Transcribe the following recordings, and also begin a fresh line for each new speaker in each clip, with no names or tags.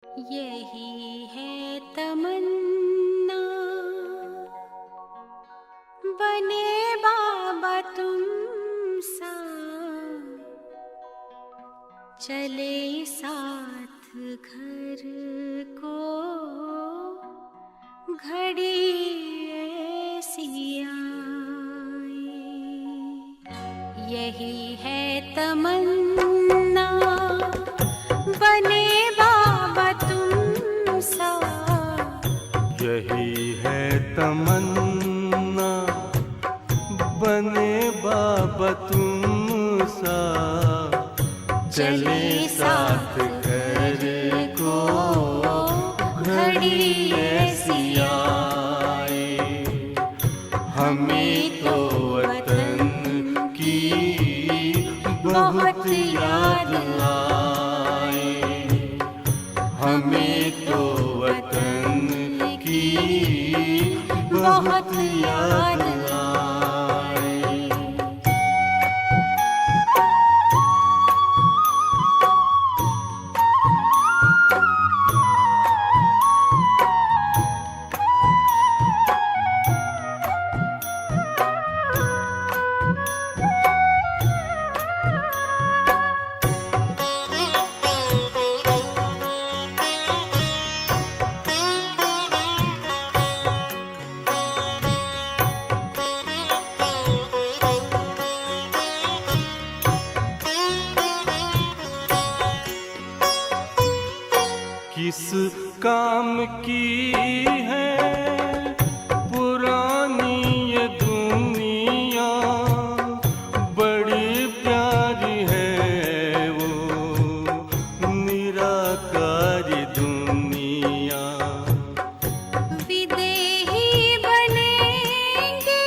यही है तमन्ना, बने बाबा तुम सा, चले साथ घर को घड़ी ऐसी आए। यही है तमन्ना, बने बाबा तुम सा।
यही है तमन्ना, बने बाबा तुम सा, चले साथ घर को घड़ी ऐसी आए। हमें तो वतन की बहुत याद आए। हमें तो वतन की बहुत याद आए। किस काम की है पुरानी ये दुनिया, बड़ी प्यारी है वो निराकारी दुनिया।
विदेही बनेंगे,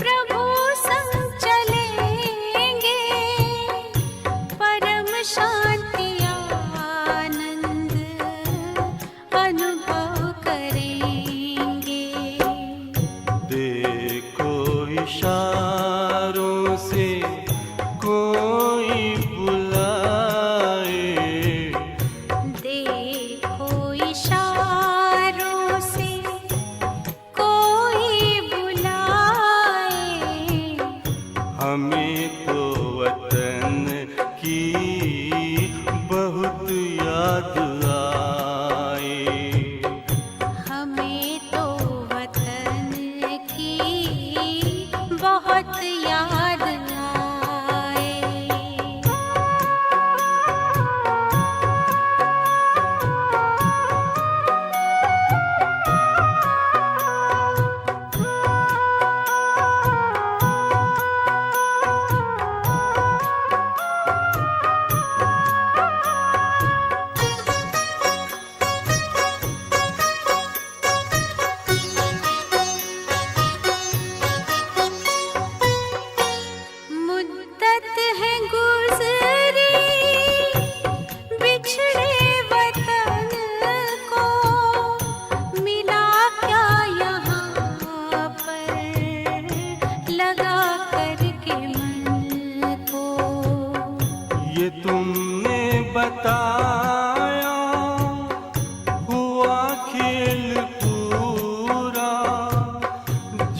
प्रभु संग चलेंगे, परम शांति अनुभव करेंगे।
देखो इशारों से कोई बुलाए,
देखो इशारों से कोई बुलाए।
हमें तो वतन की बहुत याद आए।
हमें तो वतन की बहुत याद आए। मुद्दत है गुज़री बिछड़े वतन को, मिला क्या यहाँ पर लगा करके मन को।
ये तुमने बताया हुआ खेल पूरा,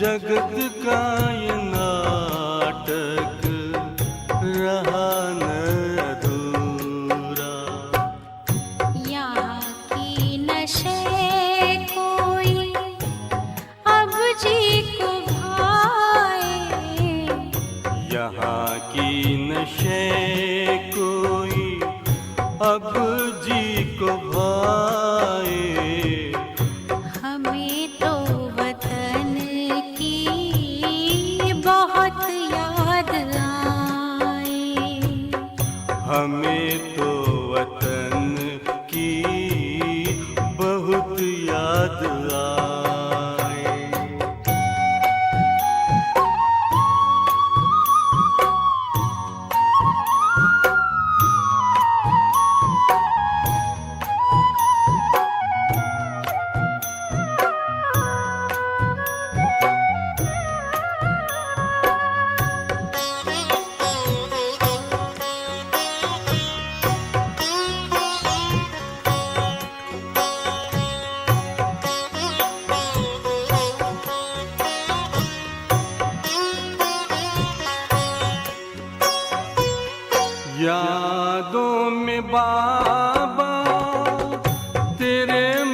जगत का ये नाटक रहा न अधूरा।
यहाँ की नशे कोई अब जी को भाए।
यहाँ की नशे कोई अब जी को भाए।
हमें तो वतन की बहुत याद आए।
हमें तो वतन की बहुत याद आए।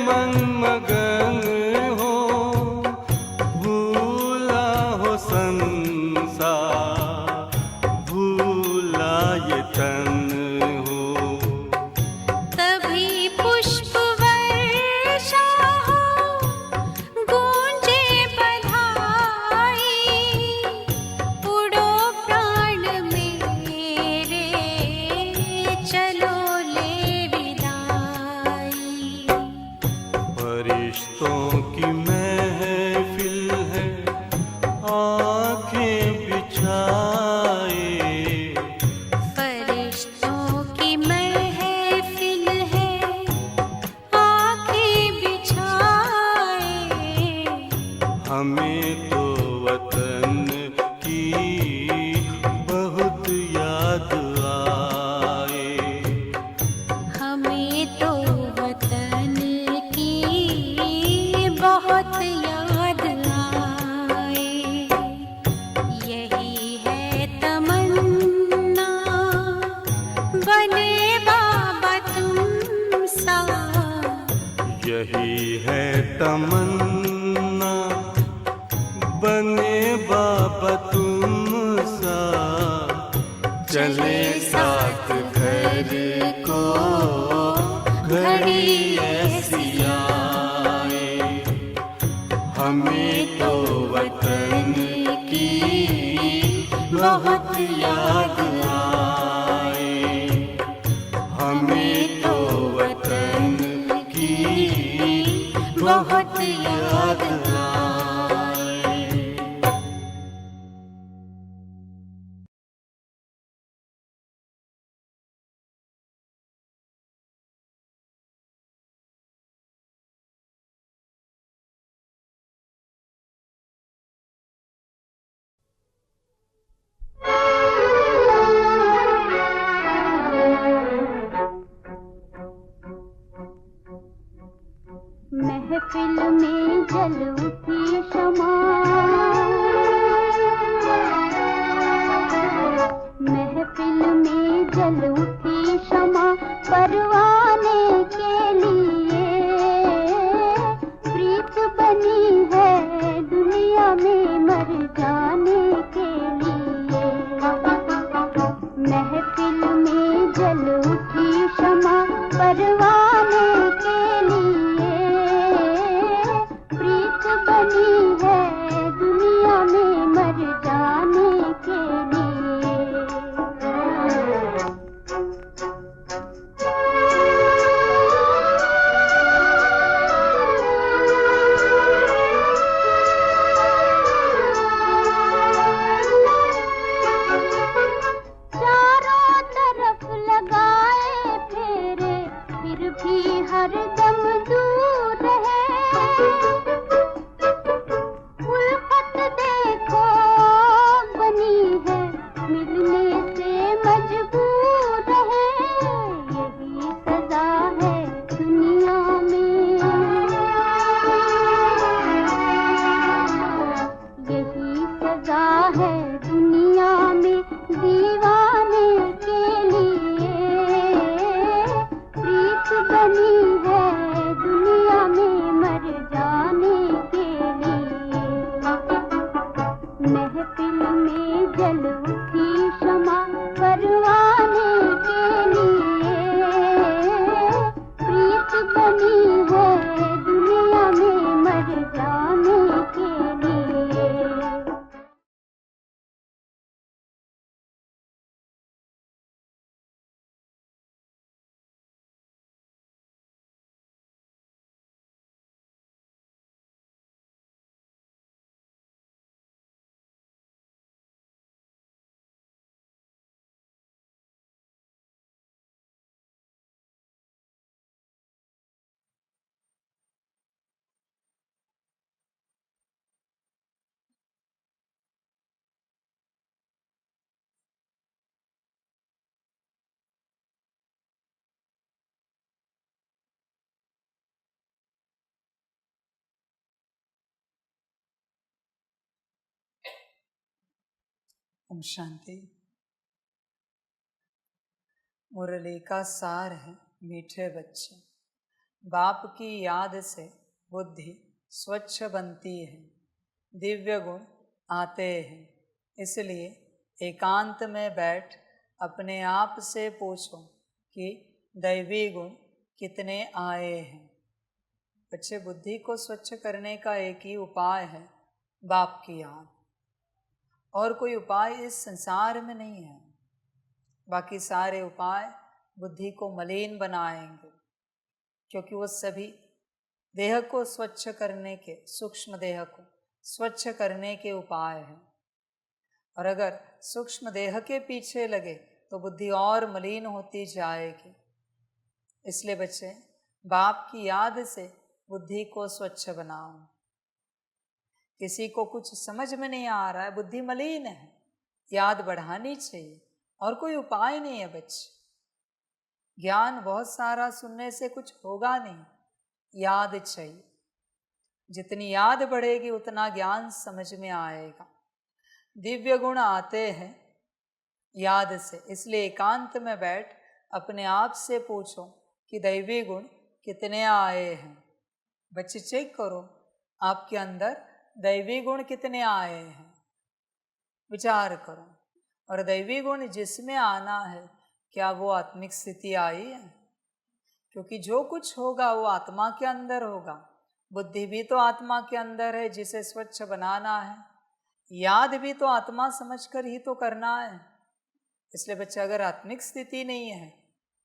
मन मगन हो, भूला हो संसार, भूला ये तन हो।
तभी पुष्प वर्षा हो, गूंजे बधाई, उड़ो प्राण मेरे, चलो ले विदाई।
फरिश्तों की महफिल है, आंखें बिछाए,
फरिश्तों की महफिल है, आंखें बिछाए।
हमें तो वतन की बहुत याद आए।
हमें तो वतन की बहुत याद आए। यही है तमन्ना, बने बाबा तुम सा।
यही है तमन्ना, बने बाबा तुम सा। चले साथ घर को, घड़ी ऐसी आए। हमें तो वतन की बहुत याद आए। हमें तो वतन की बहुत याद आए।
महफिल में जल उठी शमा, महफिल में जल उठी शमा, परवाने के लिए प्रीत बनी है दुनिया में मर जाने के लिए। महफिल में जल उठी शमा, परवाने के लिए प्रीत बनी है दुनिया में मर जाने के लिए। चारों तरफ लगाए फेरे, फिर भी हर दम दूर है। उल्फत देखो बनी है, मिलने से मजबूर है। यही सजा है दुनिया में, यही सजा है दुनिया में दीवाने के लिए। प्रीत बनी है दुनिया में मर जाने के लिए। महफिल में जल उठी शमा, परवाने के लिए प्रीत बनी है दुनिया में मर जाने के लिए।
ओम शांति। मुरली का सार है मीठे बच्चे, बाप की याद से बुद्धि स्वच्छ बनती है, दिव्य गुण आते हैं। इसलिए एकांत में बैठ अपने आप से पूछो कि दैवी गुण कितने आए हैं। बच्चे, बुद्धि को स्वच्छ करने का एक ही उपाय है, बाप की याद। और कोई उपाय इस संसार में नहीं है। बाकी सारे उपाय बुद्धि को मलिन बनाएंगे, क्योंकि वो सभी देह को स्वच्छ करने के, सूक्ष्म देह को स्वच्छ करने के उपाय हैं। और अगर सूक्ष्म देह के पीछे लगे तो बुद्धि और मलिन होती जाएगी। इसलिए बच्चे, बाप की याद से बुद्धि को स्वच्छ बनाओ। किसी को कुछ समझ में नहीं आ रहा है, बुद्धि मलिन है, याद बढ़ानी चाहिए, और कोई उपाय नहीं है बच्चे। ज्ञान बहुत सारा सुनने से कुछ होगा नहीं, याद चाहिए। जितनी याद बढ़ेगी उतना ज्ञान समझ में आएगा। दिव्य गुण आते हैं याद से। इसलिए एकांत में बैठ अपने आप से पूछो कि दैवी गुण कितने आए हैं। बच्चे, चेक करो आपके अंदर दैवी गुण कितने आए हैं, विचार करो। और दैवी गुण जिसमें आना है, क्या वो आत्मिक स्थिति आई है? क्योंकि जो कुछ होगा वो आत्मा के अंदर होगा। बुद्धि भी तो आत्मा के अंदर है, जिसे स्वच्छ बनाना है। याद भी तो आत्मा समझकर ही तो करना है। इसलिए बच्चे, अगर आत्मिक स्थिति नहीं है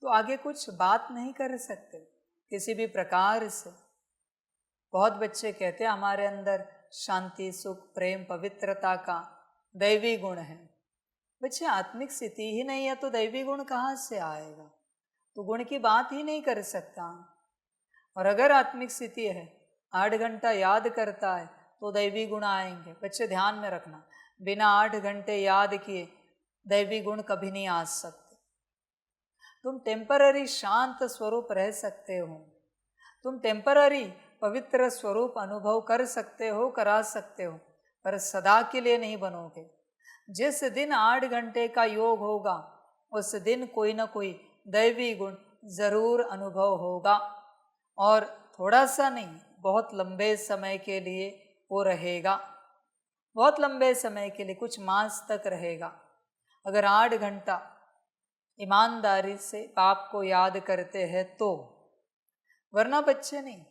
तो आगे कुछ बात नहीं कर सकते किसी भी प्रकार से। बहुत बच्चे कहते हैं हमारे अंदर शांति, सुख, प्रेम, पवित्रता का दैवी गुण है। बच्चे, आत्मिक स्थिति ही नहीं है तो दैवी गुण कहाँ से आएगा? तो गुण की बात ही नहीं कर सकता। और अगर आत्मिक स्थिति है, 8 घंटा याद करता है तो दैवी गुण आएंगे। बच्चे, ध्यान में रखना, बिना 8 घंटे याद किए दैवी गुण कभी नहीं आ सकते। तुम टेम्पररी शांत स्वरूप रह सकते हो, तुम टेम्पररी पवित्र स्वरूप अनुभव कर सकते हो, करा सकते हो, पर सदा के लिए नहीं बनोगे। जिस दिन 8 घंटे का योग होगा उस दिन कोई ना कोई दैवी गुण जरूर अनुभव होगा। और थोड़ा सा नहीं, बहुत लंबे समय के लिए वो रहेगा। बहुत लंबे समय के लिए, कुछ मास तक रहेगा। अगर 8 घंटा ईमानदारी से बाप को याद करते हैं तो, वरना बच्चे नहीं।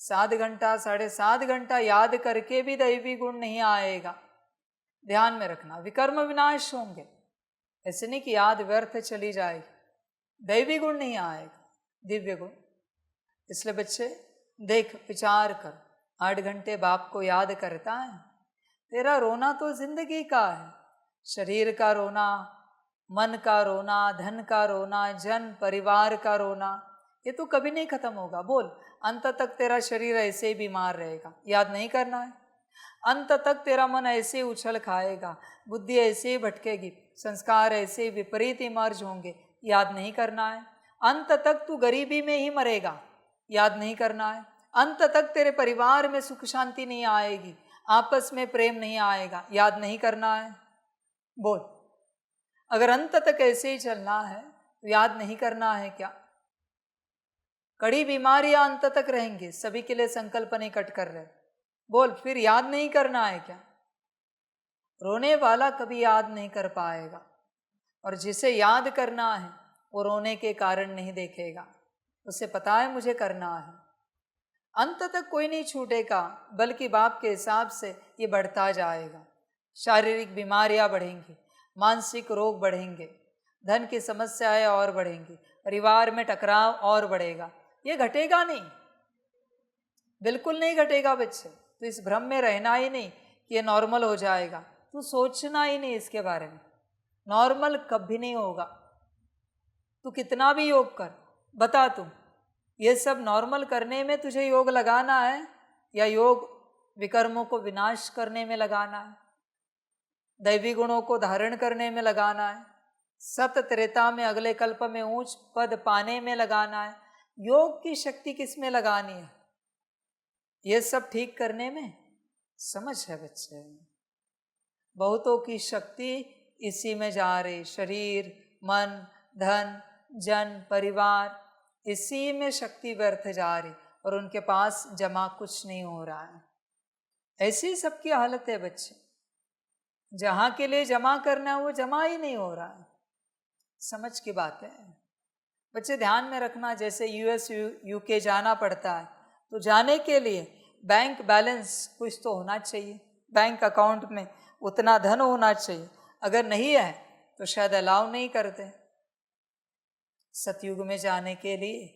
7 घंटा, 7.5 घंटा याद करके भी दैवी गुण नहीं आएगा। ध्यान में रखना, विकर्म विनाश होंगे। ऐसे नहीं कि याद व्यर्थ चली जाएगी, दैवी गुण नहीं आएगा, दिव्य गुण। इसलिए बच्चे देख, विचार कर, 8 घंटे बाप को याद करता है, तेरा रोना तो जिंदगी का है। शरीर का रोना, मन का रोना, धन का रोना, जन परिवार का रोना, ये तो कभी नहीं खत्म होगा। बोल, अंत तक तेरा शरीर ऐसे ही बीमार रहेगा, याद नहीं करना है। अंत तक तेरा मन ऐसे ही उछल खाएगा, बुद्धि ऐसे ही भटकेगी, संस्कार ऐसे ही विपरीत इमर्ज होंगे, याद नहीं करना है। अंत तक तू गरीबी में ही मरेगा, याद नहीं करना है। अंत तक तेरे परिवार में सुख शांति नहीं आएगी, आपस में प्रेम नहीं आएगा, याद नहीं करना है। बोल, अगर अंत तक ऐसे ही चलना है तो याद नहीं करना है क्या? कड़ी बीमारियां अंत तक रहेंगी, सभी के लिए संकल्प नहीं कट कर रहे। बोल, फिर याद नहीं करना है क्या? रोने वाला कभी याद नहीं कर पाएगा, और जिसे याद करना है वो रोने के कारण नहीं देखेगा, उसे पता है मुझे करना है। अंत तक कोई नहीं छूटेगा, बल्कि बाप के हिसाब से ये बढ़ता जाएगा। शारीरिक बीमारियां बढ़ेंगी, मानसिक रोग बढ़ेंगे, धन की समस्याएं और बढ़ेंगी, परिवार में टकराव और बढ़ेगा। ये घटेगा नहीं, बिल्कुल नहीं घटेगा बच्चे। तो इस भ्रम में रहना ही नहीं कि ये नॉर्मल हो जाएगा, तू सोचना ही नहीं इसके बारे में। नॉर्मल कभी नहीं होगा। तू कितना भी योग कर, बता तू, ये सब नॉर्मल करने में तुझे योग लगाना है या योग विकर्मों को विनाश करने में लगाना है, दैवी गुणों को धारण करने में लगाना है, सत त्रेता में अगले कल्प में ऊंच पद पाने में लगाना है? योग की शक्ति किस में लगानी है? ये सब ठीक करने में समझ है बच्चे। बहुतों की शक्ति इसी में जा रही, शरीर, मन, धन, जन, परिवार, इसी में शक्ति व्यर्थ जा रही और उनके पास जमा कुछ नहीं हो रहा है। ऐसी सबकी हालत है बच्चे, जहाँ के लिए जमा करना है वो जमा ही नहीं हो रहा है। समझ की बात है बच्चे, ध्यान में रखना। जैसे यूएस यूके जाना पड़ता है तो जाने के लिए बैंक बैलेंस कुछ तो होना चाहिए, बैंक अकाउंट में उतना धन होना चाहिए। अगर नहीं है तो शायद अलाउ नहीं करते। सतयुग में जाने के लिए,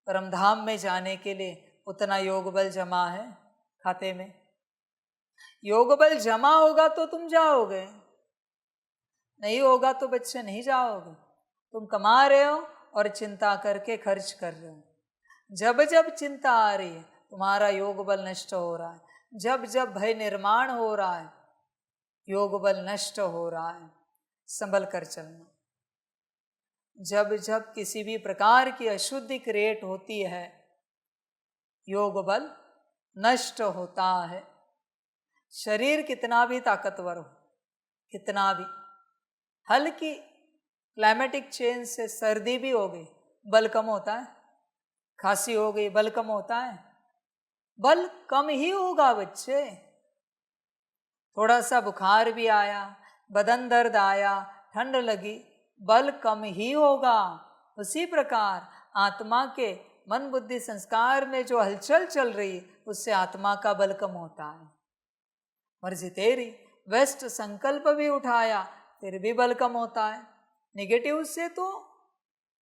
परमधाम में जाने के लिए उतना योग बल जमा है खाते में। योग बल जमा होगा तो तुम जाओगे, नहीं होगा तो बच्चे नहीं जाओगे। तुम कमा रहे हो और चिंता करके खर्च कर रहे हो। जब जब चिंता आ रही है तुम्हारा योग बल नष्ट हो रहा है। जब जब भय निर्माण हो रहा है योग बल नष्ट हो रहा है। संभल कर चलना। जब जब किसी भी प्रकार की अशुद्धि क्रिएट होती है योग बल नष्ट होता है। शरीर कितना भी ताकतवर हो, कितना भी, हल्की क्लाइमेटिक चेंज से सर्दी भी हो गई बल कम होता है, खांसी हो गई बल कम होता है, बल कम ही होगा बच्चे। थोड़ा सा बुखार भी आया, बदन दर्द आया, ठंड लगी, बल कम ही होगा। उसी प्रकार आत्मा के मन बुद्धि संस्कार में जो हलचल चल रही है उससे आत्मा का बल कम होता है। मर्जी तेरी, वेस्ट संकल्प भी उठाया फिर भी बल कम होता है। नेगेटिव से तो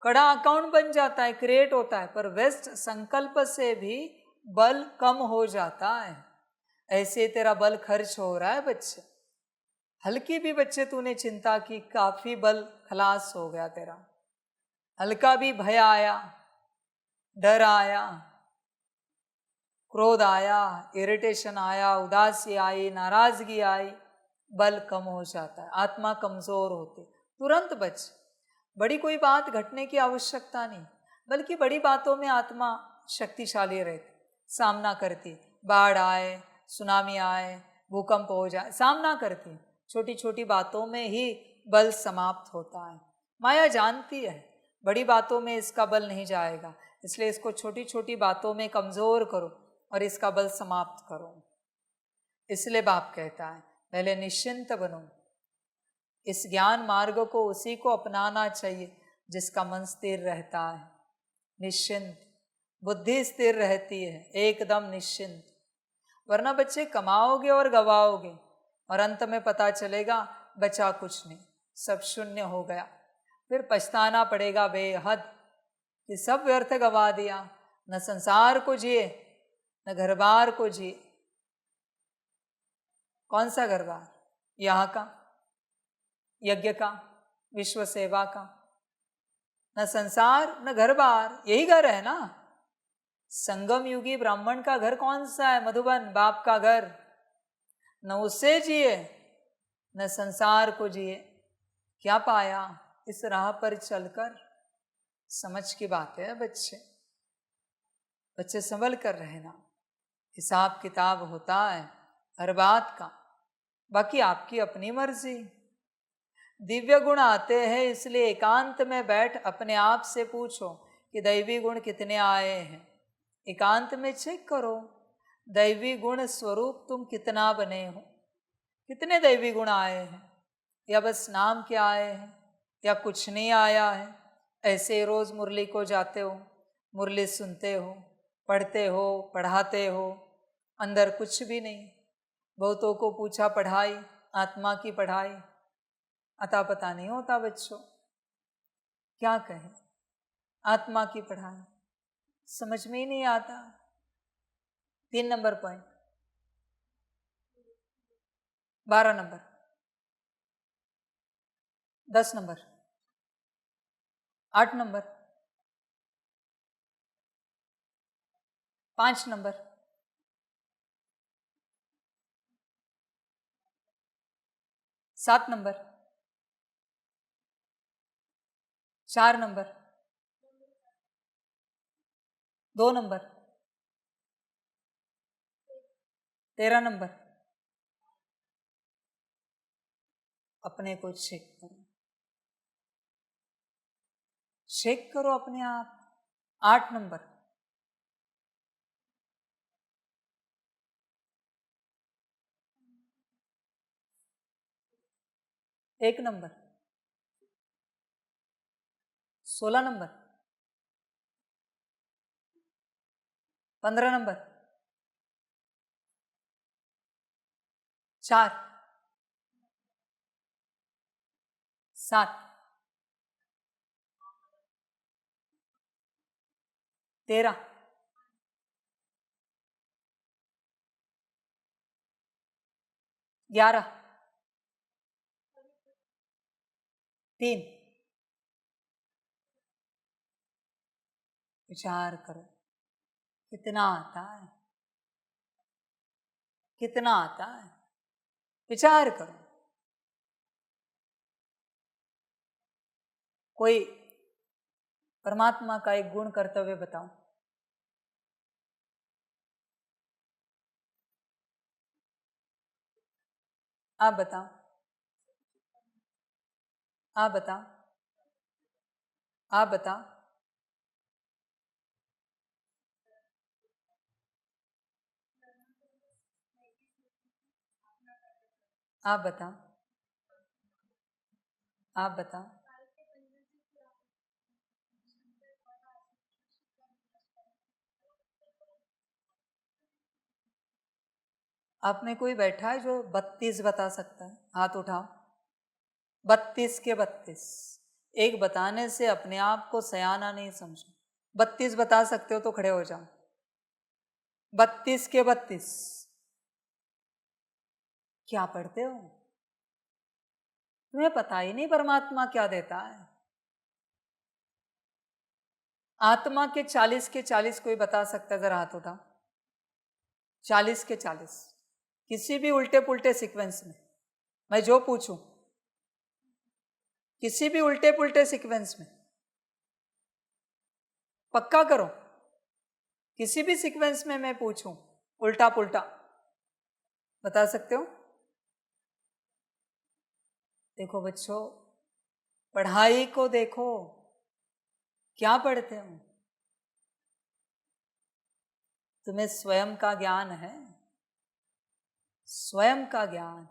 कड़ा अकाउंट बन जाता है, क्रिएट होता है, पर वेस्ट संकल्प से भी बल कम हो जाता है। ऐसे तेरा बल खर्च हो रहा है बच्चे। हल्की भी बच्चे तूने चिंता की, काफी बल खलास हो गया तेरा। हल्का भी भय आया, डर आया, क्रोध आया, इरिटेशन आया, उदासी आई, नाराजगी आई, बल कम हो जाता है। आत्मा कमजोर होती, तुरंत बच। बड़ी कोई बात घटने की आवश्यकता नहीं, बल्कि बड़ी बातों में आत्मा शक्तिशाली रहती, सामना करती। बाढ़ आए, सुनामी आए, भूकंप हो जाए, सामना करती। छोटी छोटी बातों में ही बल समाप्त होता है। माया जानती है बड़ी बातों में इसका बल नहीं जाएगा, इसलिए इसको छोटी छोटी बातों में कमजोर करो और इसका बल समाप्त करो। इसलिए बाप कहता है पहले निश्चिंत बनो। इस ज्ञान मार्ग को उसी को अपनाना चाहिए जिसका मन स्थिर रहता है, निश्चिंत, बुद्धि स्थिर रहती है, एकदम निश्चिंत। वरना बच्चे कमाओगे और गवाओगे और अंत में पता चलेगा बचा कुछ नहीं, सब शून्य हो गया। फिर पछताना पड़ेगा बेहद कि सब व्यर्थ गवा दिया। न संसार को जिए न घर बार को जिए। कौन सा घर बार? यहाँ का, यज्ञ का, विश्व सेवा का। न संसार न घर बार, यही घर है ना। संगम युगी ब्राह्मण का घर कौन सा है? मधुबन, बाप का घर। न उससे जिए न संसार को जिए। क्या पाया इस राह पर चलकर? समझ की बात है बच्चे। बच्चे संभल कर रहना। हिसाब किताब होता है हर बात का, बाकी आपकी अपनी मर्जी। दिव्य गुण आते हैं इसलिए एकांत में बैठ अपने आप से पूछो कि दैवी गुण कितने आए हैं। एकांत में चेक करो दैवी गुण स्वरूप तुम कितना बने हो, कितने दैवी गुण आए हैं, या बस नाम के आए हैं, या कुछ नहीं आया है। ऐसे रोज मुरली को जाते हो, मुरली सुनते हो, पढ़ते हो, पढ़ाते हो, अंदर कुछ भी नहीं। बहुतों को पूछा पढ़ाई, आत्मा की पढ़ाई, अता पता नहीं होता बच्चों। क्या कहें, आत्मा की पढ़ाई समझ में ही नहीं आता। 3 number point, 12 number, 10 number, 8 number, 5 number, 7 number, 4 number, 2 number, 13 number. अपने को चेक करो, चेक करो अपने आप। 8 नंबर, 1 नंबर, 16 नंबर, 15 नंबर, 4, 7, 13, 11, 3। विचार करो कितना आता है, कितना आता है, विचार करो। कोई परमात्मा का एक गुण कर्तव्य बताओ। आप बताओ, आप बताओ, आप बताओ। आप बताओ, आप बताओ। आप में कोई बैठा है जो 32 बता सकता है? हाथ उठाओ। 32 के 32। एक बताने से अपने आप को सयाना नहीं समझो। 32 बता सकते हो तो खड़े हो जाओ। 32 के 32। क्या पढ़ते हो? तुम्हें पता ही नहीं परमात्मा क्या देता है। आत्मा के 40 के 40 कोई बता सकता है? जरा हाथ उठाओ। 40 के 40 किसी भी उल्टे पुल्टे सीक्वेंस में, मैं जो पूछूं, किसी भी उल्टे पुल्टे सीक्वेंस में, पक्का करो, किसी भी सीक्वेंस में मैं पूछूं उल्टा पुल्टा, बता सकते हो? देखो बच्चों, पढ़ाई को देखो, क्या पढ़ते हो? तुम्हें स्वयं का ज्ञान है? स्वयं का ज्ञान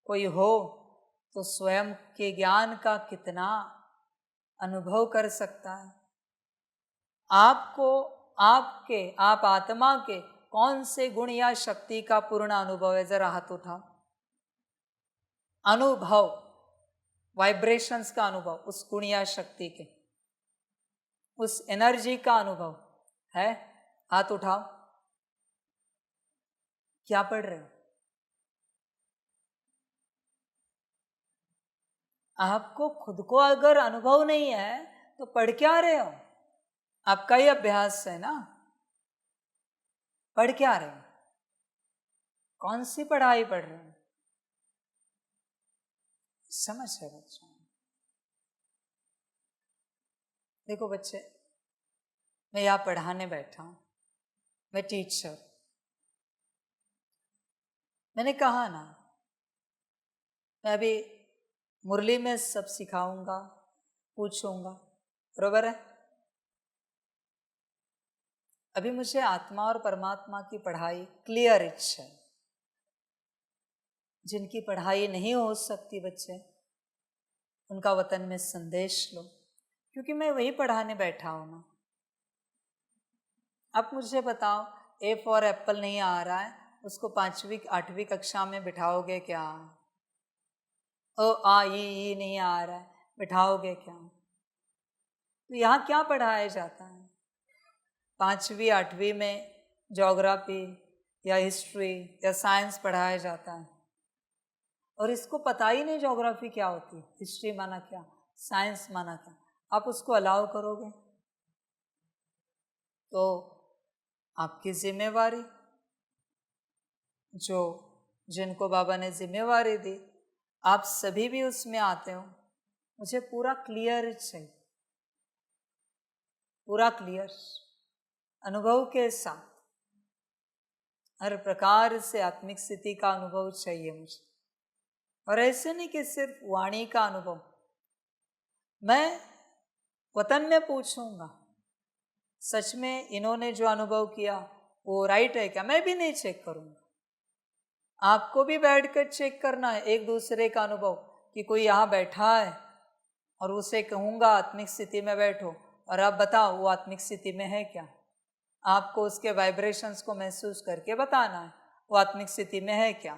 कोई हो तो स्वयं के ज्ञान का कितना अनुभव कर सकता है। आपको आपके, आप आत्मा के कौन से गुण या शक्ति का पूर्ण अनुभव है? जरा हाथ उठाओ। अनुभव, वाइब्रेशंस का अनुभव, उस गुण या शक्ति के, उस एनर्जी का अनुभव है? हाथ उठाओ। क्या पढ़ रहे हो? आपको खुद को अगर अनुभव नहीं है तो पढ़ क्या रहे हो? आपका ही अभ्यास है ना। पढ़ क्या रहे हो? कौन सी पढ़ाई पढ़ रहे हो? समझ है बच्चों? देखो बच्चे, मैं यहाँ पढ़ाने बैठा हूं, मैं टीचर। मैंने कहा ना, मैं अभी मुरली में सब सिखाऊंगा, पूछूंगा, बरोबर है? अभी मुझे आत्मा और परमात्मा की पढ़ाई क्लियर इच्छा है। जिनकी पढ़ाई नहीं हो सकती बच्चे, उनका वतन में संदेश लो, क्योंकि मैं वही पढ़ाने बैठा हूं ना। अब मुझे बताओ, ए फॉर एप्पल नहीं आ रहा है, उसको 5वीं 8वीं कक्षा में बिठाओगे क्या? ओ आ ई नहीं आ रहा है, बिठाओगे क्या? तो यहाँ क्या पढ़ाया जाता है? 5वीं 8वीं में ज्योग्राफी या हिस्ट्री या साइंस पढ़ाया जाता है, और इसको पता ही नहीं ज्योग्राफी क्या होती है, हिस्ट्री माना क्या, साइंस माना क्या। आप उसको अलाउ करोगे? तो आपकी जिम्मेवारी, जो जिनको बाबा ने जिम्मेवारी दी, आप सभी भी उसमें आते हो। मुझे पूरा क्लियर चाहिए, पूरा क्लियर अनुभव के साथ, हर प्रकार से आत्मिक स्थिति का अनुभव चाहिए मुझे। और ऐसे नहीं कि सिर्फ वाणी का अनुभव। मैं वतन में पूछूंगा सच में इन्होंने जो अनुभव किया वो राइट है क्या, मैं भी नहीं चेक करूंगा। आपको भी बैठकर चेक करना है एक दूसरे का अनुभव, कि कोई यहाँ बैठा है और उसे कहूँगा आत्मिक स्थिति में बैठो और आप बताओ वो आत्मिक स्थिति में है क्या। आपको उसके वाइब्रेशंस को महसूस करके बताना है वो आत्मिक स्थिति में है क्या।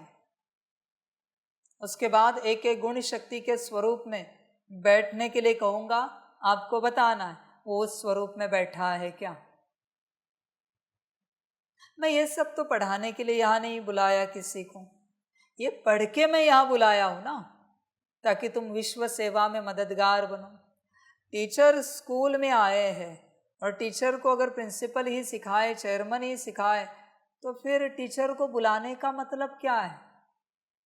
उसके बाद एक एक गुण शक्ति के स्वरूप में बैठने के लिए कहूँगा, आपको बताना है वो उस स्वरूप में बैठा है क्या। मैं ये सब तो पढ़ाने के लिए यहाँ नहीं बुलाया किसी को, ये पढ़ के मैं यहाँ बुलाया हूँ ना, ताकि तुम विश्व सेवा में मददगार बनो। टीचर स्कूल में आए हैं और टीचर को अगर प्रिंसिपल ही सिखाए, चेयरमैन ही सिखाए, तो फिर टीचर को बुलाने का मतलब क्या है।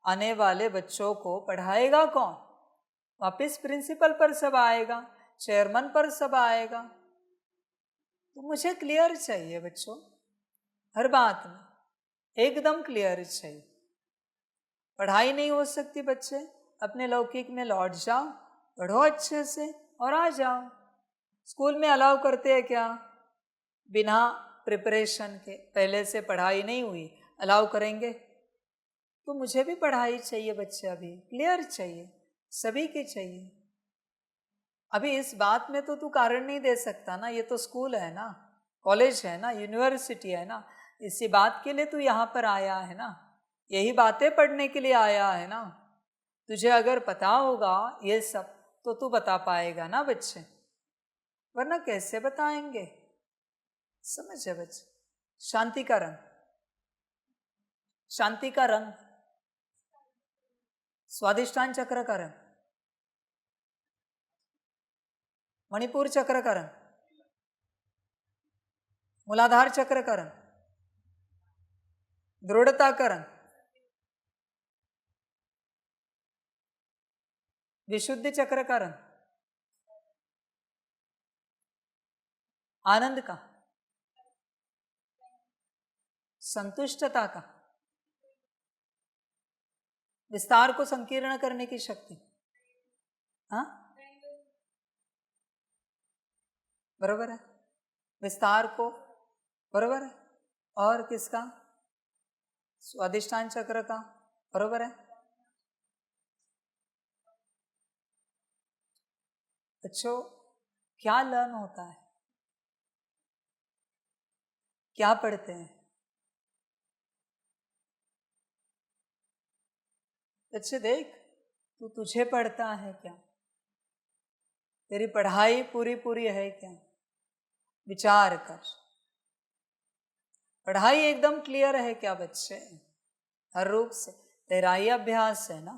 आने वाले बच्चों को पढ़ाएगा कौन, वापस प्रिंसिपल पर सब आएगा, चेयरमैन पर सब आएगा। तो मुझे क्लियर चाहिए बच्चों, हर बात में एकदम क्लियर चाहिए। पढ़ाई नहीं हो सकती बच्चे, अपने लौकिक में लौट जाओ, पढ़ो अच्छे से और आ जाओ। स्कूल में अलाउ करते हैं क्या, बिना प्रिपरेशन के, पहले से पढ़ाई नहीं हुई अलाउ करेंगे। तो मुझे भी पढ़ाई चाहिए बच्चे, अभी क्लियर चाहिए, सभी की चाहिए। अभी इस बात में तो तू कारण नहीं दे सकता ना, ये तो स्कूल है ना, कॉलेज है ना, यूनिवर्सिटी है ना, इसी बात के लिए तू यहाँ पर आया है ना, यही बातें पढ़ने के लिए आया है ना। तुझे अगर पता होगा ये सब तो तू बता पाएगा ना बच्चे, वरना कैसे बताएंगे। समझे बच्चे। शांति का रंग, शांति का रंग, स्वादिष्टान चक्र का रंग, मणिपुर चक्र का रंग, मूलाधार चक्र का रंग, दृढ़ता का रंग, विशुद्धि चक्र का रंग, आनंद का, संतुष्टता का, विस्तार को संकीर्ण करने की शक्ति। हाँ बरोबर है, विस्तार को, बरोबर है। और किसका, स्वादिष्टान चक्र का, बरोबर है। बच्चों क्या लर्न होता है, क्या पढ़ते हैं बच्चे। देख तू तुझे पढ़ता है क्या, तेरी पढ़ाई पूरी पूरी है क्या, विचार कर। पढ़ाई एकदम क्लियर है क्या बच्चे, हर रूप से तेरा ही अभ्यास है ना।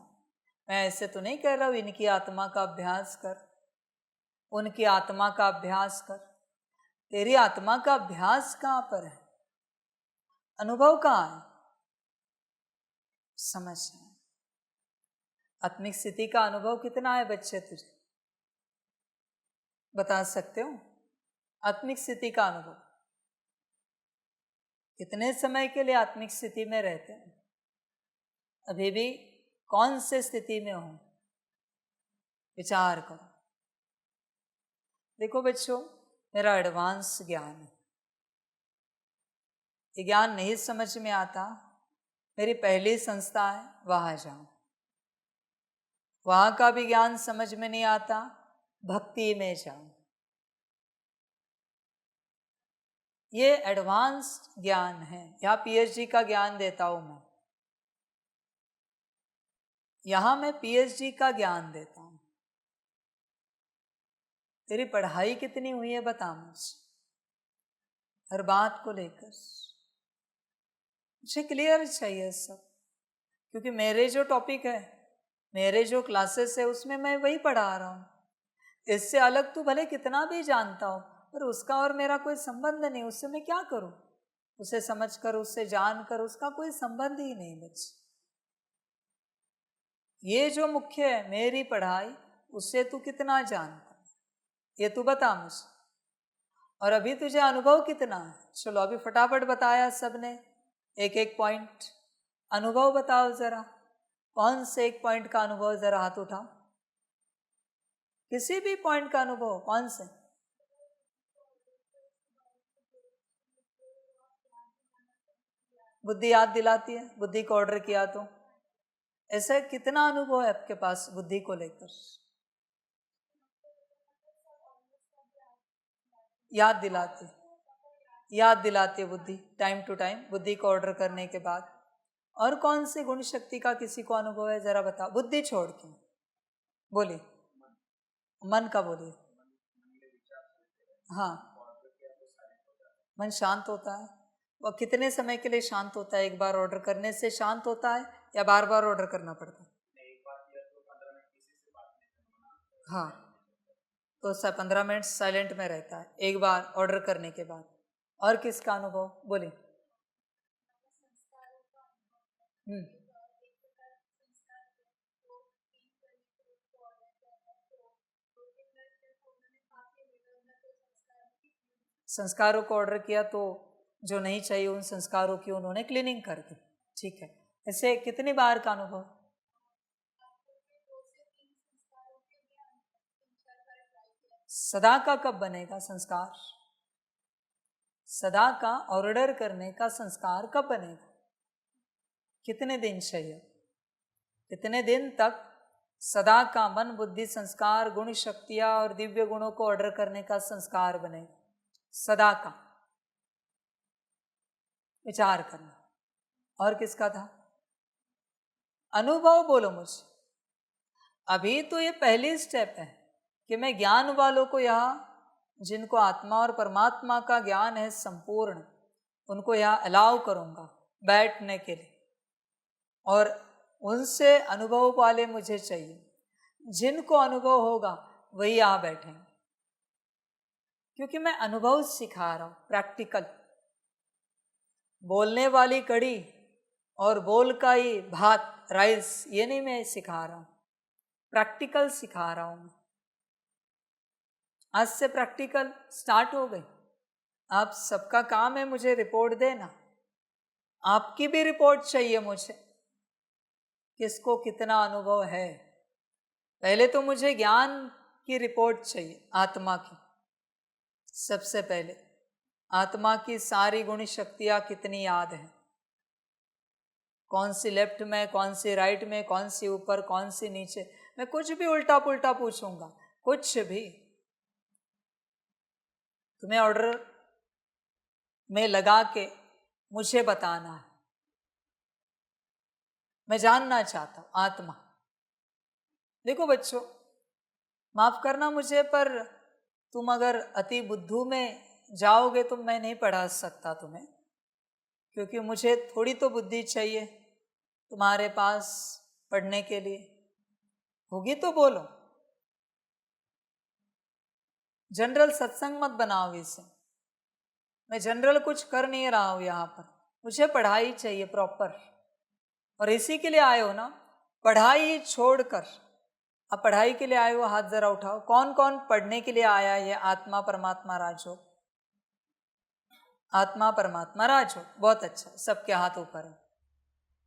मैं ऐसे तो नहीं कह रहा हूँ इनकी आत्मा का अभ्यास कर, उनकी आत्मा का अभ्यास कर। तेरी आत्मा का अभ्यास कहाँ पर है, अनुभव कहाँ है, समझ। आत्मिक स्थिति का अनुभव कितना है बच्चे, तुझे बता सकते हो। आत्मिक स्थिति का अनुभव कितने समय के लिए आत्मिक स्थिति में रहते हैं, अभी भी कौन से स्थिति में हो, विचार करो। देखो बच्चों, मेरा एडवांस ज्ञान है, ये ज्ञान नहीं समझ में आता, मेरी पहली संस्था है वहाँ जाओ। वहाँ का भी ज्ञान समझ में नहीं आता, भक्ति में जाओ। ये एडवांस्ड ज्ञान है, यहाँ पीएचडी का ज्ञान देता हूँ मैं, यहाँ मैं पीएचडी का ज्ञान देता हूँ। तेरी पढ़ाई कितनी हुई है बता मुझे, हर बात को लेकर मुझे क्लियर चाहिए सब, क्योंकि मेरे जो टॉपिक है, मेरे जो क्लासेस है, उसमें मैं वही पढ़ा रहा हूँ। इससे अलग तू भले कितना भी जानता हो, पर उसका और मेरा कोई संबंध नहीं, उससे मैं क्या करूँ, उसे समझ कर, उससे जान कर, उसका कोई संबंध ही नहीं बच्चे। ये जो मुख्य है मेरी पढ़ाई, उससे तू कितना जानता ये तू बता मुझे। और अभी तुझे अनुभव कितना है, चलो अभी फटाफट बताया सबने, एक एक पॉइंट अनुभव बताओ जरा। कौन से एक पॉइंट का अनुभव, जरा हाथ उठाओ, किसी भी पॉइंट का अनुभव, कौन से, बुद्धि याद दिलाती है, बुद्धि को ऑर्डर किया तो। ऐसा कितना अनुभव है आपके पास बुद्धि को लेकर? याद दिलाती है बुद्धि, टाइम टू टाइम बुद्धि को ऑर्डर करने के बाद। और कौन सी गुण शक्ति का किसी को अनुभव है, जरा बताओ, बुद्धि छोड़ के बोलिए। मन का बोलिए। हाँ, मन शांत होता है। वह कितने समय के लिए शांत होता है? एक बार ऑर्डर करने से शांत होता है या बार बार ऑर्डर करना पड़ता है? हाँ, तो 15 मिनट साइलेंट में रहता है एक बार ऑर्डर करने के बाद। और किसका अनुभव, बोलिए। संस्कारों को ऑर्डर किया तो जो नहीं चाहिए उन संस्कारों की उन्होंने क्लीनिंग कर दी, ठीक है। ऐसे कितनी बार का अनुभव? सदा का कब बनेगा संस्कार? सदा का ऑर्डर करने का संस्कार कब बनेगा? कितने दिन चाहिए? कितने दिन तक सदा का मन, बुद्धि, संस्कार, गुण शक्तियां और दिव्य गुणों को ऑर्डर करने का संस्कार बनेगा? सदा का। विचार करना। और किसका था अनुभव? बोलो मुझे। अभी तो ये पहली स्टेप है कि मैं ज्ञान वालों को, यहाँ जिनको आत्मा और परमात्मा का ज्ञान है संपूर्ण, उनको यहाँ अलाउ करूँगा बैठने के लिए, और उनसे अनुभव वाले मुझे चाहिए। जिनको अनुभव होगा वही यहाँ बैठेंगे, क्योंकि मैं अनुभव सिखा रहा हूँ, प्रैक्टिकल। बोलने वाली कड़ी और बोल का ही भात, राइस, ये नहीं मैं सिखा रहा हूँ, प्रैक्टिकल सिखा रहा हूँ मैं। आज से प्रैक्टिकल स्टार्ट हो गई। आप सबका काम है मुझे रिपोर्ट देना, आपकी भी रिपोर्ट चाहिए मुझे, किसको कितना अनुभव है। पहले तो मुझे ज्ञान की रिपोर्ट चाहिए, आत्मा की। सबसे पहले आत्मा की सारी गुण शक्तियाँ कितनी याद है, कौन सी लेफ्ट में, कौन सी राइट में, कौन सी ऊपर, कौन सी नीचे। मैं कुछ भी उल्टा पुल्टा पूछूंगा, कुछ भी। तुम्हें ऑर्डर में लगा के मुझे बताना है, मैं जानना चाहता हूं आत्मा। देखो बच्चों, माफ करना मुझे, पर तुम अगर अति बुद्धू में जाओगे तो मैं नहीं पढ़ा सकता तुम्हें, क्योंकि मुझे थोड़ी तो बुद्धि चाहिए तुम्हारे पास पढ़ने के लिए। होगी तो बोलो। जनरल सत्संग मत बनाओ इसे। मैं जनरल कुछ कर नहीं रहा हूं यहाँ पर, मुझे पढ़ाई चाहिए प्रॉपर। और इसी के लिए आए हो ना, पढ़ाई छोड़कर। अब पढ़ाई के लिए आए हो, हाथ जरा उठाओ। कौन कौन पढ़ने के लिए आया है? आत्मा परमात्मा राजयोग, आत्मा परमात्मा राजयोग, बहुत अच्छा, सबके हाथ ऊपर है।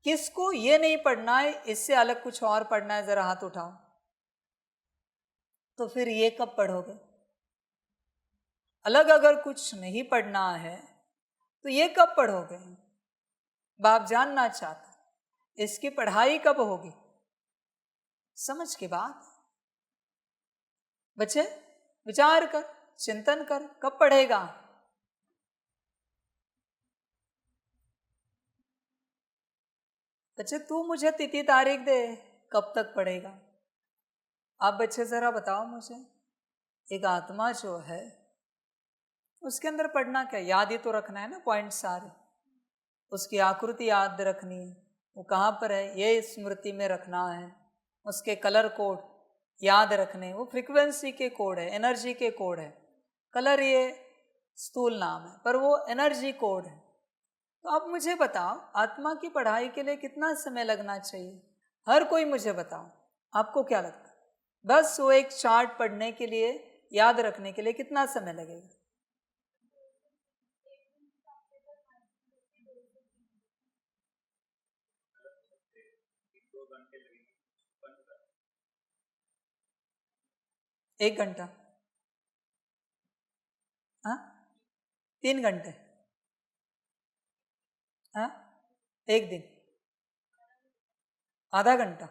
किसको ये नहीं पढ़ना है, इससे अलग कुछ और पढ़ना है, जरा हाथ उठाओ। तो फिर ये कब पढ़ोगे? अलग अगर कुछ नहीं पढ़ना है तो ये कब पढ़ोगे? बाप जानना चाहता, इसकी पढ़ाई कब होगी? समझ के बाद बच्चे विचार कर, चिंतन कर, कब पढ़ेगा? बच्चे तू मुझे तिथि तारीख दे, कब तक पढ़ेगा? आप बच्चे जरा बताओ मुझे। एक आत्मा जो है उसके अंदर पढ़ना क्या, याद ही तो रखना है ना, पॉइंट सारे। उसकी आकृति याद रखनी है, वो कहाँ पर है ये स्मृति में रखना है। उसके कलर कोड याद रखने, वो फ्रीक्वेंसी के कोड है, एनर्जी के कोड है। कलर ये स्थूल नाम है, पर वो एनर्जी कोड है। तो आप मुझे बताओ, आत्मा की पढ़ाई के लिए कितना समय लगना चाहिए? हर कोई मुझे बताओ, आपको क्या लगता है? बस वो एक चार्ट पढ़ने के लिए, याद रखने के लिए कितना समय लगेगा? एक घंटा? हाँ, 3 घंटे? हाँ, 1 दिन, आधा घंटा,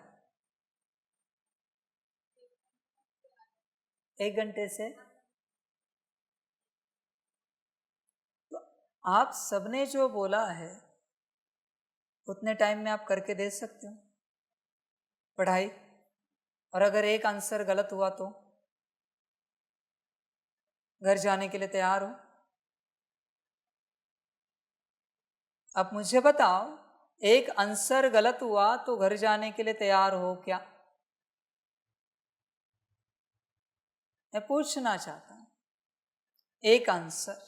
1 घंटे से। तो आप सबने जो बोला है उतने टाइम में आप करके दे सकते हो पढ़ाई, और अगर एक आंसर गलत हुआ तो घर जाने के लिए तैयार हो? अब मुझे बताओ, एक आंसर गलत हुआ तो घर जाने के लिए तैयार हो क्या? मैं पूछना चाहता हूं, एक आंसर।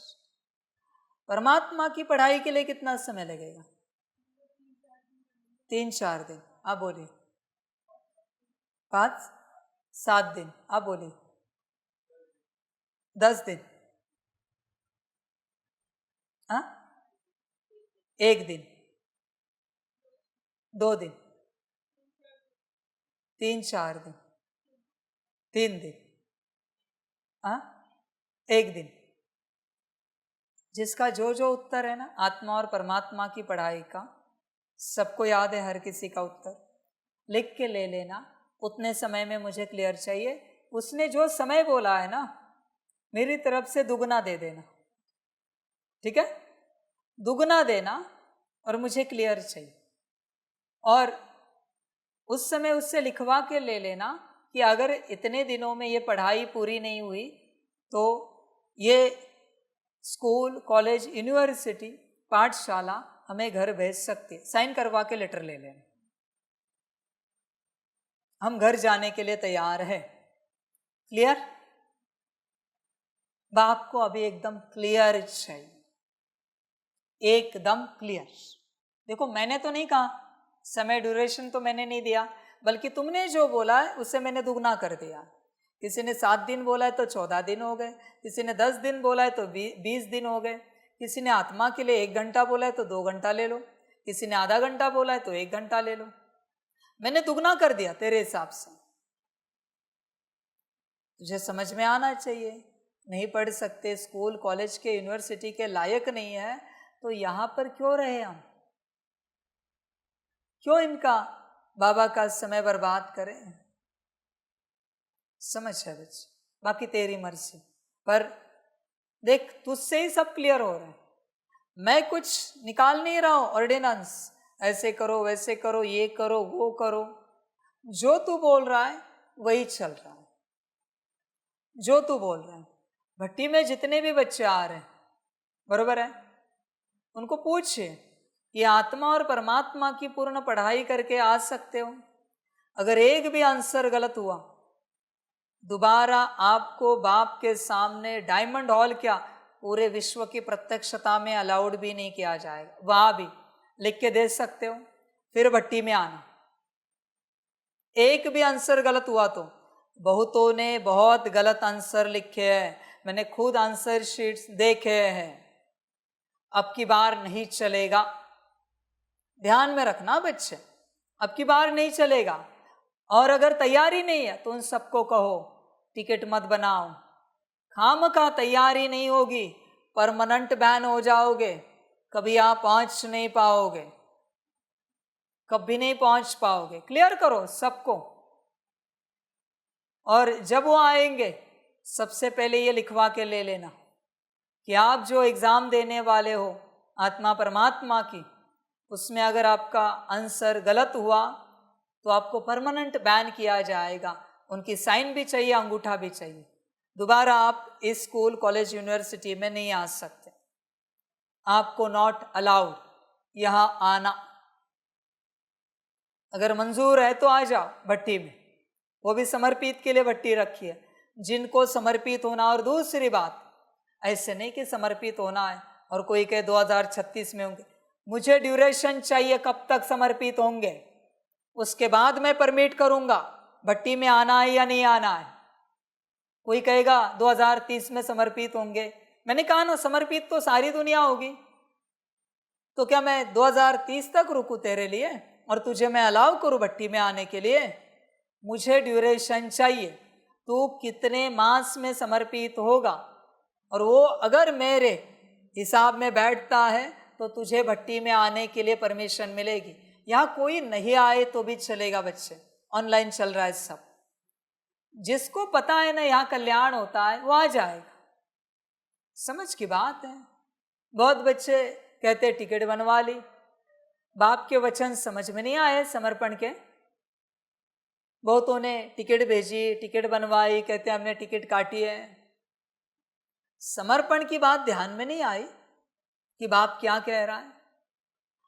परमात्मा की पढ़ाई के लिए कितना समय लगेगा? 3-4 दिन। आप बोलिए। 5-7 दिन। आप बोलिए। 10 दिन। हाँ, 1 दिन, 2 दिन, 3-4 दिन, 3 दिन, हाँ, 1 दिन। जिसका जो जो उत्तर है ना आत्मा और परमात्मा की पढ़ाई का, सबको याद है हर किसी का उत्तर, लिख के ले लेना। उतने समय में मुझे क्लियर चाहिए। उसने जो समय बोला है ना, मेरी तरफ से दुगना दे देना, ठीक है? दुगना देना, और मुझे क्लियर चाहिए। और उस समय उससे लिखवा के ले लेना कि अगर इतने दिनों में ये पढ़ाई पूरी नहीं हुई तो ये स्कूल, कॉलेज, यूनिवर्सिटी, पाठशाला हमें घर भेज सकती है। साइन करवा के लेटर ले लेना, हम घर जाने के लिए तैयार है। क्लियर? बाप को अभी एकदम क्लियर चाहिए, एकदम क्लियर। देखो, मैंने तो नहीं कहा, समय ड्यूरेशन तो मैंने नहीं दिया, बल्कि तुमने जो बोला है उससे मैंने दुगना कर दिया। किसी ने 7 दिन बोला है तो 14 दिन हो गए, किसी ने 10 दिन बोला है तो 20 दिन हो गए, किसी ने आत्मा के लिए 1 घंटा बोला है तो 2 घंटा ले लो, किसी ने आधा घंटा बोला है तो 1 घंटा ले लो। मैंने दुगना कर दिया तेरे हिसाब से। तुझे समझ में आना चाहिए। नहीं पढ़ सकते, स्कूल कॉलेज के यूनिवर्सिटी के लायक नहीं है, तो यहाँ पर क्यों रहे हम? क्यों इनका बाबा का समय बर्बाद करें? समझ है बच्चे, बाकी तेरी मर्जी। पर देख, तुझसे ही सब क्लियर हो रहा है, मैं कुछ निकाल नहीं रहा हूं ऑर्डिनेंस, ऐसे करो वैसे करो, ये करो वो करो। जो तू बोल रहा है वही चल रहा है, जो तू बोल रहा है। भट्टी में जितने भी बच्चे आ रहे हैं, बरोबर है, उनको पूछिए ये आत्मा और परमात्मा की पूर्ण पढ़ाई करके आ सकते हो? अगर एक भी आंसर गलत हुआ, दोबारा आपको बाप के सामने डायमंड हॉल क्या, पूरे विश्व की प्रत्यक्षता में अलाउड भी नहीं किया जाएगा। वहां भी लिख के दे सकते हो, फिर भट्टी में आना। एक भी आंसर गलत हुआ तो, बहुतों ने बहुत गलत आंसर लिखे हैं, मैंने खुद आंसर शीट्स देखे हैं। अब की बार नहीं चलेगा, ध्यान में रखना बच्चे, अब की बार नहीं चलेगा। और अगर तैयारी नहीं है तो उन सबको कहो टिकट मत बनाओ, खामखा तैयारी नहीं होगी, परमानेंट बैन हो जाओगे, कभी आप पहुंच नहीं पाओगे, कभी नहीं पहुंच पाओगे। क्लियर करो सबको। और जब वो आएंगे, सबसे पहले ये लिखवा के ले लेना कि आप जो एग्जाम देने वाले हो आत्मा परमात्मा की, उसमें अगर आपका आंसर गलत हुआ तो आपको परमानेंट बैन किया जाएगा। उनकी साइन भी चाहिए, अंगूठा भी चाहिए। दोबारा आप इस स्कूल कॉलेज यूनिवर्सिटी में नहीं आ सकते, आपको नॉट अलाउड यहाँ आना। अगर मंजूर है तो आ जाओ भट्टी में, वो भी समर्पित के लिए भट्टी रखी है, जिनको समर्पित होना। और दूसरी बात, ऐसे नहीं कि समर्पित होना है और कोई कहे 2036 में होंगे। मुझे ड्यूरेशन चाहिए, कब तक समर्पित होंगे, उसके बाद मैं परमिट करूंगा भट्टी में आना है या नहीं आना है। कोई कहेगा 2030 में समर्पित होंगे, मैंने कहा ना समर्पित तो सारी दुनिया होगी, तो क्या मैं 2030 तक रुकूं तेरे लिए और तुझे मैं अलाउ करूं भट्टी में आने के लिए? मुझे ड्यूरेशन चाहिए, तू कितने मास में समर्पित होगा, और वो अगर मेरे हिसाब में बैठता है तो तुझे भट्टी में आने के लिए परमिशन मिलेगी। यहाँ कोई नहीं आए तो भी चलेगा बच्चे, ऑनलाइन चल रहा है सब। जिसको पता है ना यहाँ कल्याण होता है वो आ जाएगा। समझ की बात है। बहुत बच्चे कहते टिकट बनवा ली, बाप के वचन समझ में नहीं आए समर्पण के। बहुतों ने टिकट भेजी, टिकट बनवाई, कहते हमने टिकट काटी है। समर्पण की बात ध्यान में नहीं आई कि बाप क्या कह रहा है,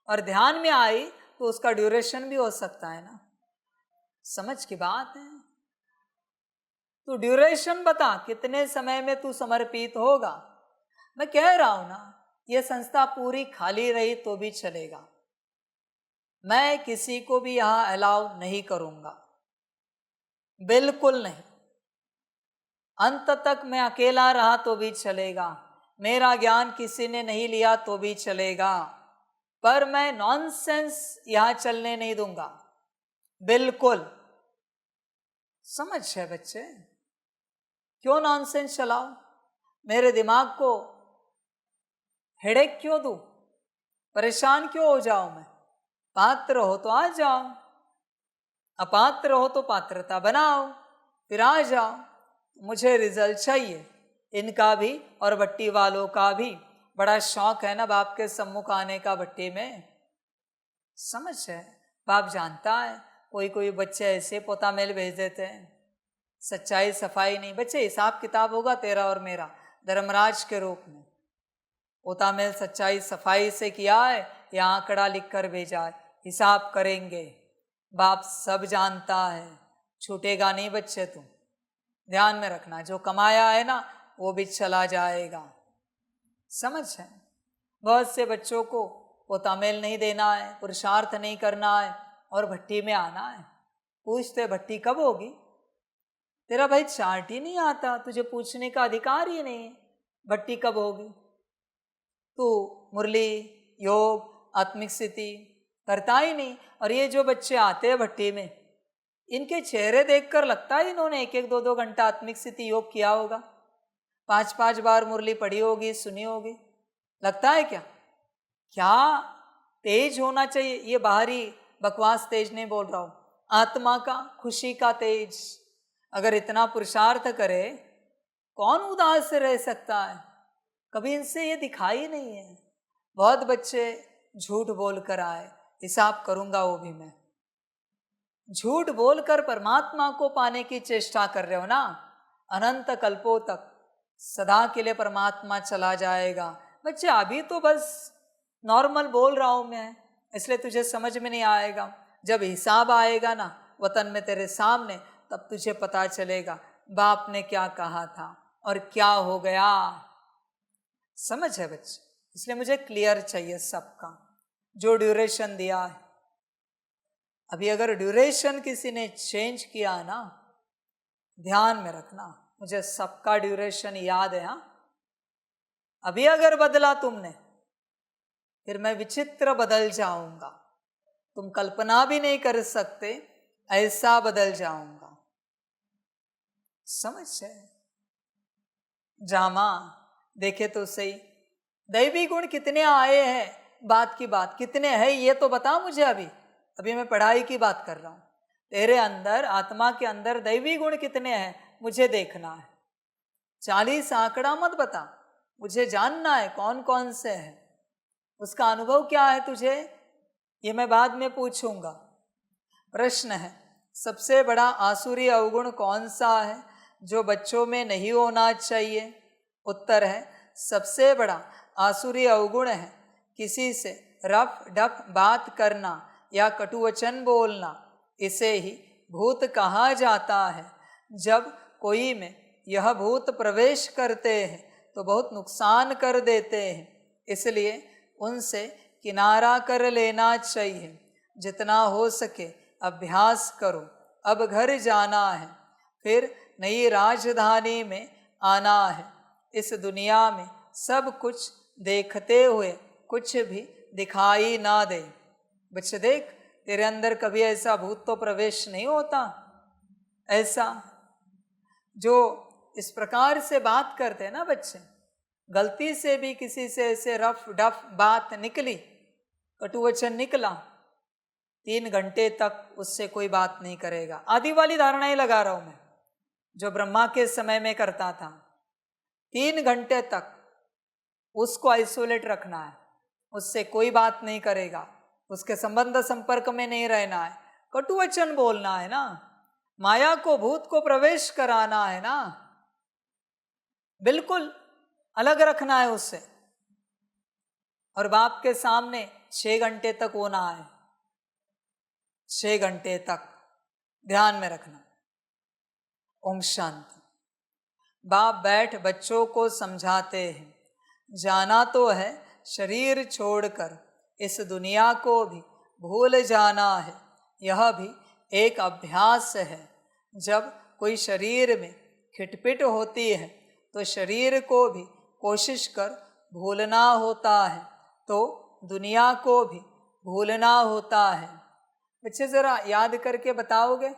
और ध्यान में आई तो उसका ड्यूरेशन भी हो सकता है ना। समझ की बात है। तू ड्यूरेशन बता, कितने समय में तू समर्पित होगा। मैं कह रहा हूं ना, ये संस्था पूरी खाली रही तो भी चलेगा। मैं किसी को भी यहां अलाउ नहीं करूंगा, बिल्कुल नहीं। अंत तक मैं अकेला रहा तो भी चलेगा, मेरा ज्ञान किसी ने नहीं लिया तो भी चलेगा, पर मैं नॉनसेंस यहां चलने नहीं दूंगा, बिल्कुल। समझ है बच्चे? क्यों नॉनसेंस चलाओ? मेरे दिमाग को हेडेक क्यों दूं? परेशान क्यों हो जाऊं मैं? पात्र हो तो आ जाओ, अपात्र हो तो पात्रता बनाओ, फिर आ जाओ। मुझे रिजल्ट चाहिए, इनका भी और भट्टी वालों का भी। बड़ा शौक है ना बाप के सम्मुख आने का भट्टी में। समझ है? बाप जानता है कोई कोई बच्चे ऐसे पोता मेल भेज देते हैं, सच्चाई सफाई नहीं। बच्चे हिसाब किताब होगा तेरा और मेरा धर्मराज के रूप में। पोता मेल सच्चाई सफाई से किया है या आंकड़ा लिख कर भेजा है, हिसाब करेंगे। बाप सब जानता है, छूटेगा नहीं बच्चे। तुम ध्यान में रखना, जो कमाया है ना वो भी चला जाएगा। समझ है? बहुत से बच्चों को पोता मेल नहीं देना है, पुरुषार्थ नहीं करना है और भट्टी में आना है। पूछते भट्टी कब होगी? तेरा भाई चार्ट ही नहीं आता, तुझे पूछने का अधिकार ही नहीं है भट्टी कब होगी। तू मुरली, योग, आत्मिक स्थिति करता ही नहीं। और ये जो बच्चे आते हैं भट्टी में, इनके चेहरे देखकर लगता है इन्होंने 1-1, 2-2 घंटा आत्मिक स्थिति योग किया होगा, 5-5 बार मुरली पढ़ी होगी, सुनी होगी। लगता है क्या? क्या तेज होना चाहिए। ये बाहरी बकवास तेज नहीं बोल रहा हूं, आत्मा का, खुशी का तेज। अगर इतना पुरुषार्थ करे कौन उदास रह सकता है? कभी इनसे ये दिखाई नहीं है। बहुत बच्चे झूठ बोल कर आए, हिसाब करूंगा वो भी मैं। झूठ बोलकर परमात्मा को पाने की चेष्टा कर रहे हो ना, अनंत कल्पों तक सदा के लिए परमात्मा चला जाएगा। बच्चे अभी तो बस नॉर्मल बोल रहा हूं मैं, इसलिए तुझे समझ में नहीं आएगा। जब हिसाब आएगा ना वतन में तेरे सामने, तब तुझे पता चलेगा बाप ने क्या कहा था और क्या हो गया। समझ है बच्चे? इसलिए मुझे क्लियर चाहिए सबका, जो ड्यूरेशन दिया है। अभी अगर ड्यूरेशन किसी ने चेंज किया ना, ध्यान में रखना, मुझे सबका ड्यूरेशन याद है। हाँ, अभी अगर बदला तुमने, फिर मैं विचित्र बदल जाऊंगा। तुम कल्पना भी नहीं कर सकते, ऐसा बदल जाऊंगा। समझ है? जामा देखे तो सही, दैवी गुण कितने आए हैं, बात की बात कितने हैं ये तो बता मुझे। अभी मैं पढ़ाई की बात कर रहा हूं। तेरे अंदर, आत्मा के अंदर दैवी गुण कितने हैं मुझे देखना है। 40 आंकड़ा मत बता, मुझे जानना है कौन कौन से हैं। उसका अनुभव क्या है तुझे, ये मैं बाद में पूछूंगा। प्रश्न है, सबसे बड़ा आसुरी अवगुण कौन सा है जो बच्चों में नहीं होना चाहिए? उत्तर है, सबसे बड़ा आसुरी अवगुण है किसी से रफ ढप बात करना या कटुवचन बोलना। इसे ही भूत कहा जाता है। जब कोई में यह भूत प्रवेश करते हैं तो बहुत नुकसान कर देते हैं, इसलिए उनसे किनारा कर लेना चाहिए। जितना हो सके अभ्यास करो। अब घर जाना है, फिर नई राजधानी में आना है। इस दुनिया में सब कुछ देखते हुए कुछ भी दिखाई ना दे। बच्चे देख, तेरे अंदर कभी ऐसा भूत तो प्रवेश नहीं होता। ऐसा जो इस प्रकार से बात करते हैं ना बच्चे, गलती से भी किसी से ऐसे रफ डफ बात निकली, कटुवचन निकला, 3 घंटे तक उससे कोई बात नहीं करेगा। आदि वाली धारणाएं लगा रहा हूं मैं, जो ब्रह्मा के समय में करता था। 3 घंटे तक उसको आइसोलेट रखना है, उससे कोई बात नहीं करेगा, उसके संबंध संपर्क में नहीं रहना है, कटुवचन बोलना है ना, माया को भूत को प्रवेश कराना है ना, बिल्कुल अलग रखना है उससे। और बाप के सामने 6 घंटे तक होना है, 6 घंटे तक ध्यान में रखना। ओम शांति। बाप बैठ बच्चों को समझाते हैं, जाना तो है शरीर छोड़कर, इस दुनिया को भी भूल जाना है, यह भी एक अभ्यास है। जब कोई शरीर में खिटपिट होती है तो शरीर को भी कोशिश कर भूलना होता है, तो दुनिया को भी भूलना होता है। बच्चे जरा याद करके बताओगे,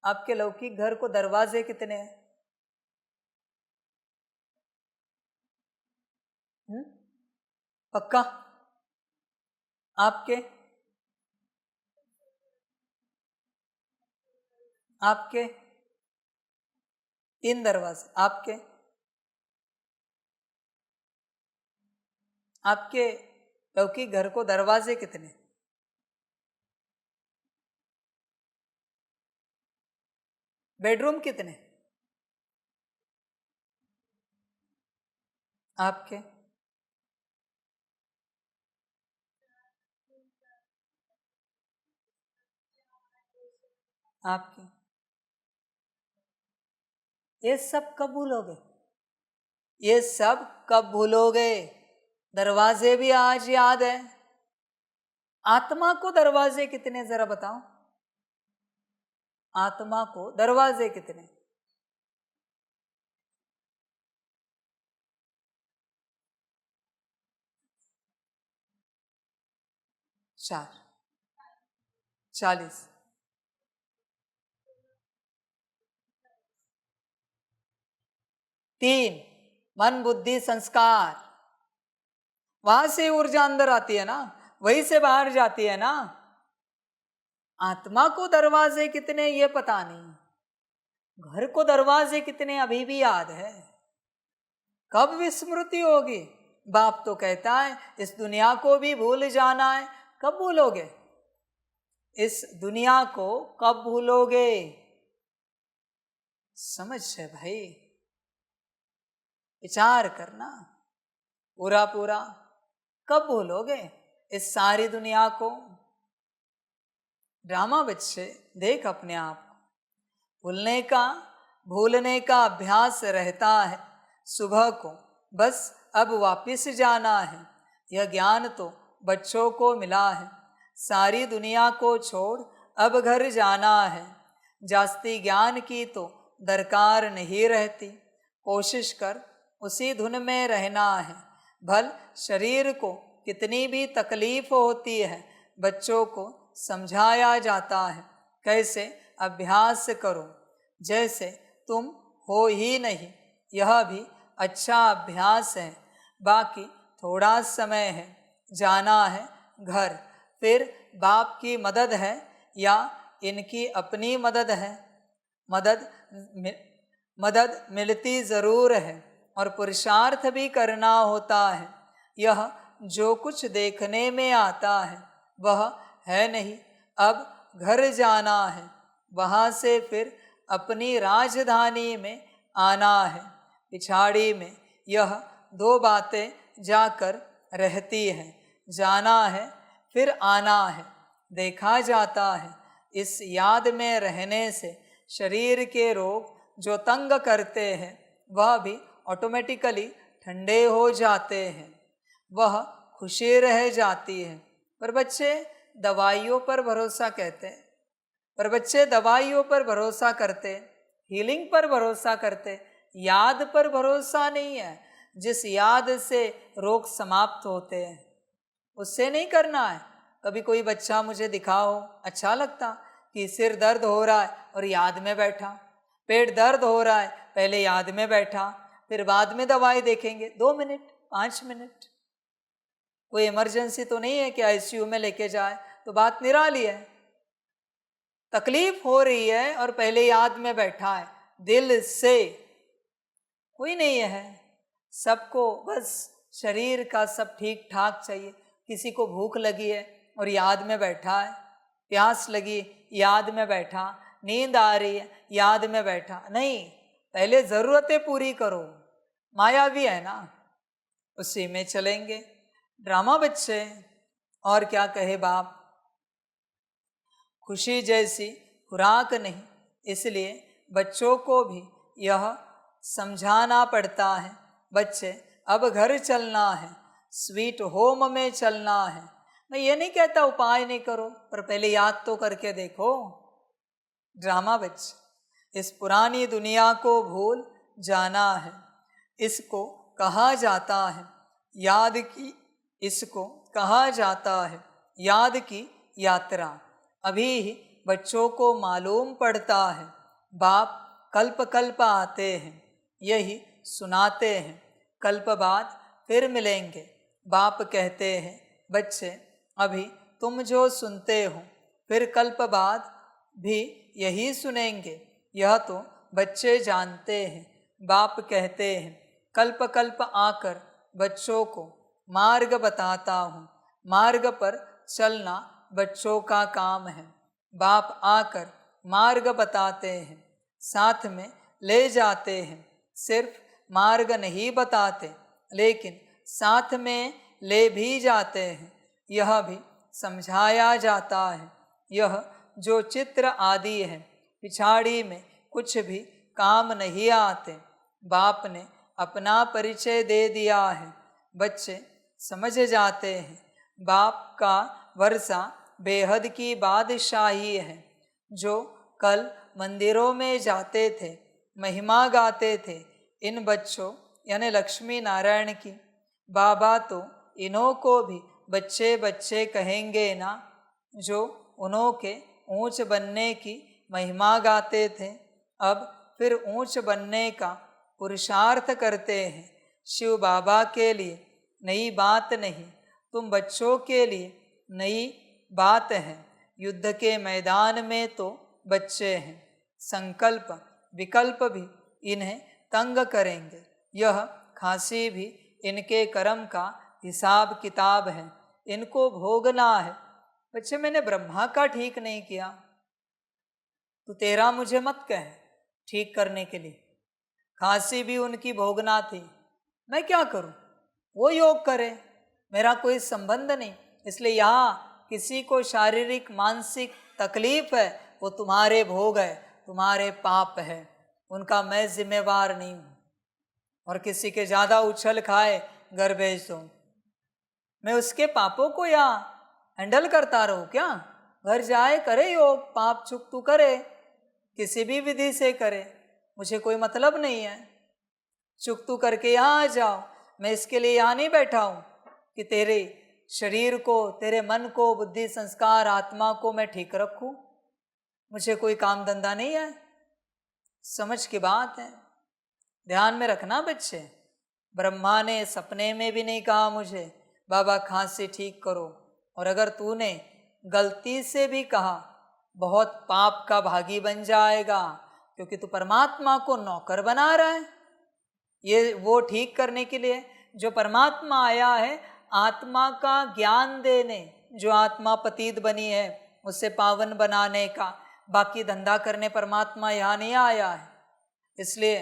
आपके लौकिक घर को दरवाजे कितने हैं? पक्का? आपके 3 दरवाजे। आपके लौकिक घर को दरवाजे कितने? बेडरूम कितने? आपके ये सब कब भूलोगे? ये सब कब भूलोगे? दरवाजे भी आज याद है। आत्मा को दरवाजे कितने जरा बताओ, आत्मा को दरवाजे कितने? 4, 40। 3 मन बुद्धि संस्कार, वहां से ऊर्जा अंदर आती है ना, वहीं से बाहर जाती है ना। आत्मा को दरवाजे कितने ये पता नहीं, घर को दरवाजे कितने अभी भी याद है। कब विस्मृति होगी? बाप तो कहता है इस दुनिया को भी भूल जाना है। कब भूलोगे इस दुनिया को? कब भूलोगे? समझ है भाई, विचार करना पूरा पूरा। कब भूलोगे इस सारी दुनिया को? ड्रामा बच्चे देख अपने आप को, भूलने का अभ्यास रहता है। सुबह को बस अब वापिस जाना है, यह ज्ञान तो बच्चों को मिला है। सारी दुनिया को छोड़ अब घर जाना है, जास्ती ज्ञान की तो दरकार नहीं रहती। कोशिश कर उसी धुन में रहना है, भल शरीर को कितनी भी तकलीफ होती है, बच्चों को समझाया जाता है। कैसे अभ्यास करो जैसे तुम हो ही नहीं, यह भी अच्छा अभ्यास है। बाकी थोड़ा समय है, जाना है घर। फिर बाप की मदद है या इनकी अपनी मदद है? मदद मिलती ज़रूर है और पुरुषार्थ भी करना होता है। यह जो कुछ देखने में आता है वह है नहीं, अब घर जाना है, वहाँ से फिर अपनी राजधानी में आना है। पिछाड़ी में यह 2 बातें जाकर रहती हैं, जाना है फिर आना है। देखा जाता है इस याद में रहने से शरीर के रोग जो तंग करते हैं वह भी ऑटोमेटिकली ठंडे हो जाते हैं, वह खुशी रह जाती है। पर बच्चे दवाइयों पर भरोसा कहते हैं, पर बच्चे दवाइयों पर भरोसा करते, हीलिंग पर भरोसा करते, याद पर भरोसा नहीं है। जिस याद से रोग समाप्त होते हैं उससे नहीं करना है। कभी कोई बच्चा मुझे दिखाओ, अच्छा लगता कि सिर दर्द हो रहा है और याद में बैठा, पेट दर्द हो रहा है पहले याद में बैठा, फिर बाद में दवाई देखेंगे, 2 मिनट 5 मिनट। कोई इमरजेंसी तो नहीं है कि आईसीयू में लेके जाए, तो बात निराली है। तकलीफ हो रही है और पहले याद में बैठा है दिल से, कोई नहीं है। सबको बस शरीर का सब ठीक ठाक चाहिए। किसी को भूख लगी है और याद में बैठा है, प्यास लगी याद में बैठा, नींद आ रही है याद में बैठा। नहीं, पहले ज़रूरतें पूरी करो। माया भी है ना, उसी में चलेंगे। ड्रामा बच्चे, और क्या कहे बाप। खुशी जैसी खुराक नहीं, इसलिए बच्चों को भी यह समझाना पड़ता है, बच्चे अब घर चलना है, स्वीट होम में चलना है। मैं ये नहीं कहता उपाय नहीं करो, पर पहले याद तो करके देखो। ड्रामा बच्चे, इस पुरानी दुनिया को भूल जाना है, इसको कहा जाता है याद की, इसको कहा जाता है याद की यात्रा। अभी ही बच्चों को मालूम पड़ता है, बाप कल्प कल्प आते हैं, यही सुनाते हैं, कल्प बाद फिर मिलेंगे। बाप कहते हैं, बच्चे अभी तुम जो सुनते हो फिर कल्प बाद भी यही सुनेंगे, यह तो बच्चे जानते हैं। बाप कहते हैं, कल्प कल्प आकर बच्चों को मार्ग बताता हूँ, मार्ग पर चलना बच्चों का काम है। बाप आकर मार्ग बताते हैं, साथ में ले जाते हैं। सिर्फ मार्ग नहीं बताते, लेकिन साथ में ले भी जाते हैं। यह भी समझाया जाता है, यह जो चित्र आदि है पिछाड़ी में कुछ भी काम नहीं आते। बाप ने अपना परिचय दे दिया है, बच्चे समझ जाते हैं। बाप का वर्षा बेहद की बादशाही है। जो कल मंदिरों में जाते थे, महिमा गाते थे इन बच्चों यानी लक्ष्मी नारायण की, बाबा तो इन्हों को भी बच्चे बच्चे कहेंगे ना, जो उन्हों के ऊंच बनने की महिमा गाते थे, अब फिर ऊंच बनने का पुरुषार्थ करते हैं। शिव बाबा के लिए नई बात नहीं, तुम बच्चों के लिए नई बात है। युद्ध के मैदान में तो बच्चे हैं, संकल्प विकल्प भी इन्हें तंग करेंगे। यह खांसी भी इनके कर्म का हिसाब किताब है, इनको भोगना है। बच्चे मैंने ब्रह्मा का ठीक नहीं किया, तो तेरा मुझे मत कह ठीक करने के लिए। खांसी भी उनकी भोगना थी, मैं क्या करूं? वो योग करे, मेरा कोई संबंध नहीं। इसलिए यहाँ किसी को शारीरिक मानसिक तकलीफ है, वो तुम्हारे भोग है, तुम्हारे पाप है, उनका मैं जिम्मेवार नहीं हूँ। और किसी के ज़्यादा उछल खाए घर भेज दो, मैं उसके पापों को यहाँ हैंडल करता रहूँ क्या? घर जाए करे योग, पाप चुक तू करे, किसी भी विधि से करे, मुझे कोई मतलब नहीं है। चुक तू करके यहाँ आ जाओ, मैं इसके लिए यहाँ नहीं बैठा हूँ कि तेरे शरीर को, तेरे मन को, बुद्धि संस्कार आत्मा को मैं ठीक रखूँ। मुझे कोई काम धंधा नहीं है। समझ की बात है, ध्यान में रखना बच्चे। ब्रह्मा ने सपने में भी नहीं कहा मुझे बाबा खांसी ठीक करो, और अगर तूने गलती से भी कहा बहुत पाप का भागी बन जाएगा, क्योंकि तू परमात्मा को नौकर बना रहा है। ये वो ठीक करने के लिए जो परमात्मा आया है आत्मा का ज्ञान देने, जो आत्मा पतित बनी है उसे पावन बनाने का, बाकी धंधा करने परमात्मा यहाँ नहीं आया है। इसलिए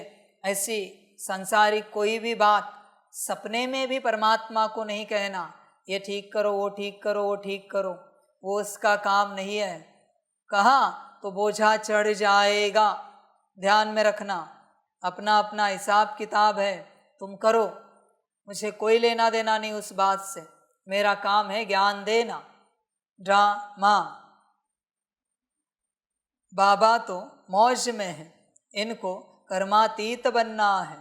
ऐसी सांसारिक कोई भी बात सपने में भी परमात्मा को नहीं कहना, ये ठीक करो, वो ठीक करो, वो ठीक करो, वो उसका काम नहीं है। कहा तो बोझा चढ़ जाएगा। ध्यान में रखना, अपना अपना हिसाब किताब है, तुम करो, मुझे कोई लेना देना नहीं उस बात से। मेरा काम है ज्ञान देना। ड्रामा, बाबा तो मौज में है, इनको कर्मातीत बनना है।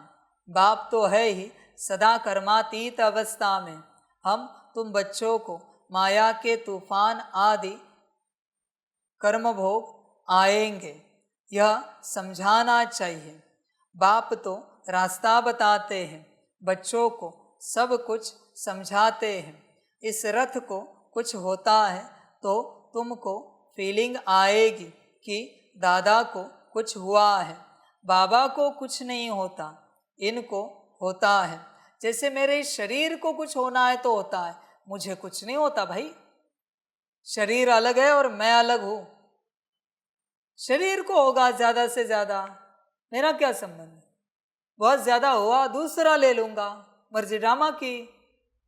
बाप तो है ही सदा कर्मातीत अवस्था में। हम तुम बच्चों को माया के तूफान आदि कर्म भोग आएंगे, यह समझाना चाहिए। बाप तो रास्ता बताते हैं, बच्चों को सब कुछ समझाते हैं। इस रथ को कुछ होता है तो तुमको फीलिंग आएगी कि दादा को कुछ हुआ है। बाबा को कुछ नहीं होता, इनको होता है। जैसे मेरे शरीर को कुछ होना है तो होता है, मुझे कुछ नहीं होता भाई। शरीर अलग है और मैं अलग हूं। शरीर को होगा ज्यादा से ज्यादा, मेरा क्या संबंध। बहुत ज्यादा हुआ दूसरा ले लूंगा, मर्जी ड्रामा की,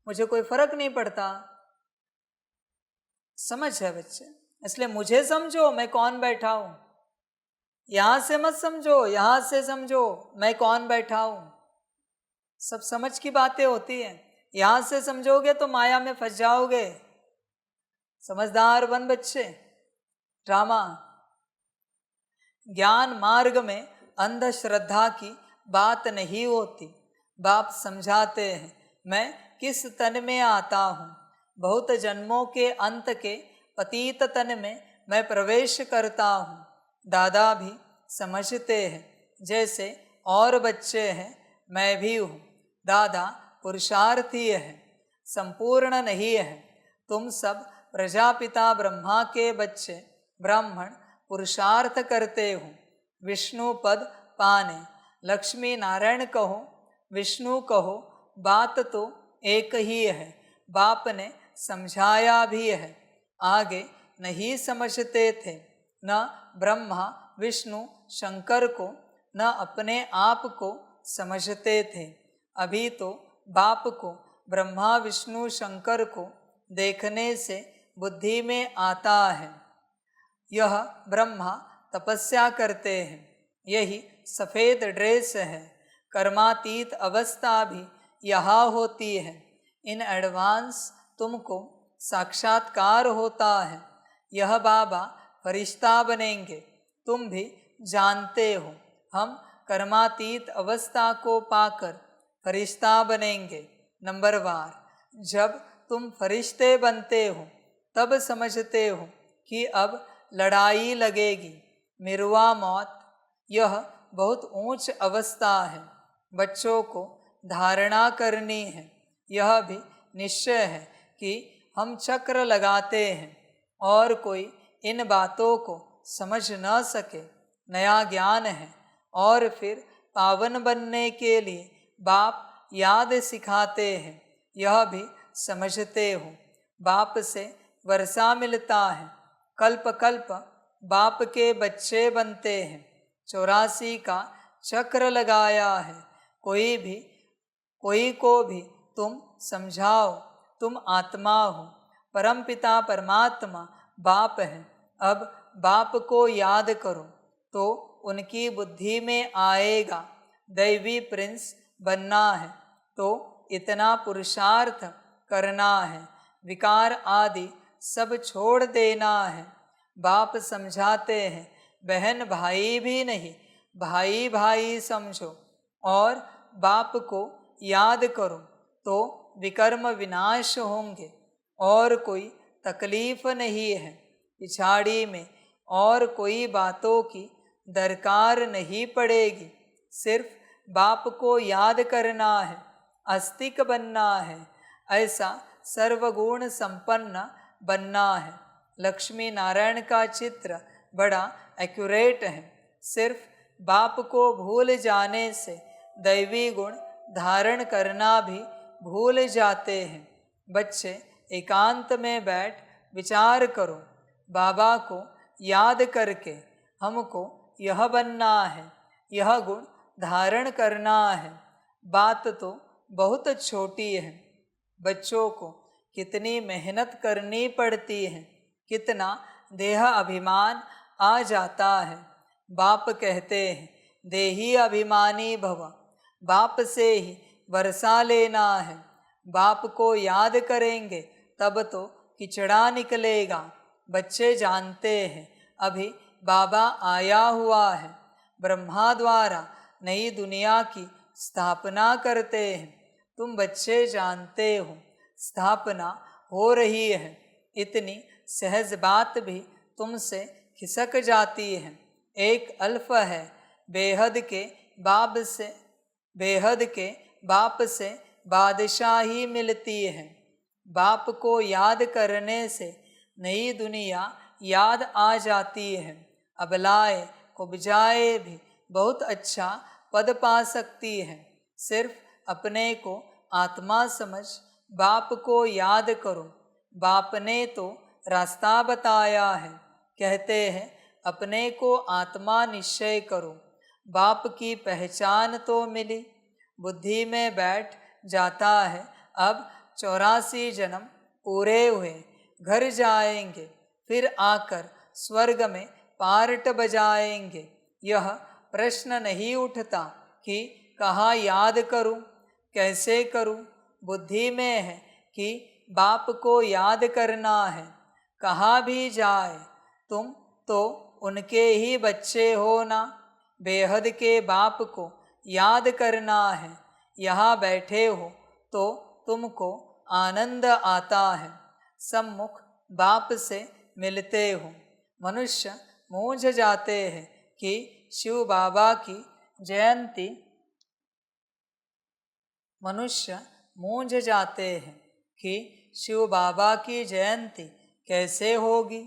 मुझे कोई फर्क नहीं पड़ता। समझ है बच्चे? इसलिए मुझे समझो मैं कौन बैठा हूं। यहां से मत समझो, यहां से समझो मैं कौन बैठा हूं। सब समझ की बातें होती हैं। यहां से समझोगे तो माया में फंस जाओगे। समझदार बन बच्चे। ड्रामा ज्ञान मार्ग में अंधश्रद्धा की बात नहीं होती। बाप समझाते हैं, मैं किस तन में आता हूँ। बहुत जन्मों के अंत के पतित तन में मैं प्रवेश करता हूँ। दादा भी समझते हैं, जैसे और बच्चे हैं मैं भी हूँ। दादा पुरुषार्थी है, संपूर्ण नहीं है। तुम सब प्रजापिता ब्रह्मा के बच्चे ब्राह्मण पुरुषार्थ करते हो विष्णु पद पाने। लक्ष्मी नारायण कहो, विष्णु कहो, बात तो एक ही है। बाप ने समझाया भी है, आगे नहीं समझते थे। न ब्रह्मा विष्णु शंकर को, न अपने आप को समझते थे। अभी तो बाप को ब्रह्मा विष्णु शंकर को देखने से बुद्धि में आता है। यह ब्रह्मा तपस्या करते हैं, यही सफ़ेद ड्रेस है। कर्मातीत अवस्था भी यहाँ होती है। इन एडवांस तुमको साक्षात्कार होता है। यह बाबा फरिश्ता बनेंगे, तुम भी जानते हो। हम कर्मातीत अवस्था को पाकर फरिश्ता बनेंगे। नंबरवार जब तुम फरिश्ते बनते हो तब समझते हो कि अब लड़ाई लगेगी, मिरुआ मौत। यह बहुत ऊंच अवस्था है। बच्चों को धारणा करनी है। यह भी निश्चय है कि हम चक्र लगाते हैं और कोई इन बातों को समझ न सके। नया ज्ञान है और फिर पावन बनने के लिए बाप याद सिखाते हैं। यह भी समझते हो। बाप से वर्षा मिलता है, कल्प कल्प बाप के बच्चे बनते हैं। 84 का चक्र लगाया है। कोई को भी तुम समझाओ, तुम आत्मा हो। परमपिता परमात्मा बाप है। अब बाप को याद करो तो उनकी बुद्धि में आएगा। दैवी प्रिंस बनना है तो इतना पुरुषार्थ करना है। विकार आदि सब छोड़ देना है। बाप समझाते हैं, बहन भाई भी नहीं, भाई भाई समझो और बाप को याद करो तो विकर्म विनाश होंगे और कोई तकलीफ नहीं है। पिछाड़ी में और कोई बातों की दरकार नहीं पड़ेगी। सिर्फ बाप को याद करना है, आस्तिक बनना है, ऐसा सर्वगुण संपन्न बनना है। लक्ष्मी नारायण का चित्र बड़ा एक्यूरेट है। सिर्फ बाप को भूल जाने से दैवी गुण धारण करना भी भूल जाते हैं। बच्चे एकांत में बैठ विचार करो, बाबा को याद करके हमको यह बनना है, यह गुण धारण करना है। बात तो बहुत छोटी है। बच्चों को कितनी मेहनत करनी पड़ती है, कितना देह अभिमान आ जाता है। बाप कहते हैं, देही अभिमानी भव। बाप से ही वर्षा लेना है। बाप को याद करेंगे तब तो किचड़ा निकलेगा। बच्चे जानते हैं अभी बाबा आया हुआ है। ब्रह्मा द्वारा नई दुनिया की स्थापना करते हैं। तुम बच्चे जानते हो स्थापना हो रही है। इतनी सहज बात भी तुमसे खिसक जाती है। एक अल्फ है, बेहद के बाप से, बेहद के बाप से बादशाही मिलती है। बाप को याद करने से नई दुनिया याद आ जाती है। अबलाए कुब्जाए भी बहुत अच्छा पद पा सकती है। सिर्फ अपने को आत्मा समझ बाप को याद करो। बाप ने तो रास्ता बताया है। कहते हैं अपने को आत्मा निश्चय करो। बाप की पहचान तो मिली, बुद्धि में बैठ जाता है। अब 84 जन्म पूरे हुए, घर जाएंगे, फिर आकर स्वर्ग में पार्ट बजाएंगे। यह प्रश्न नहीं उठता कि कहाँ याद करूं, कैसे करूं। बुद्धि में है कि बाप को याद करना है। कहाँ भी जाए तुम तो उनके ही बच्चे हो ना। बेहद के बाप को याद करना है। यहाँ बैठे हो तो तुमको आनंद आता है। सम्मुख बाप से मिलते हो। मनुष्य मूझ जाते हैं कि शिव बाबा की जयंती, मनुष्य मूझ जाते हैं कि शिव बाबा की जयंती कैसे होगी।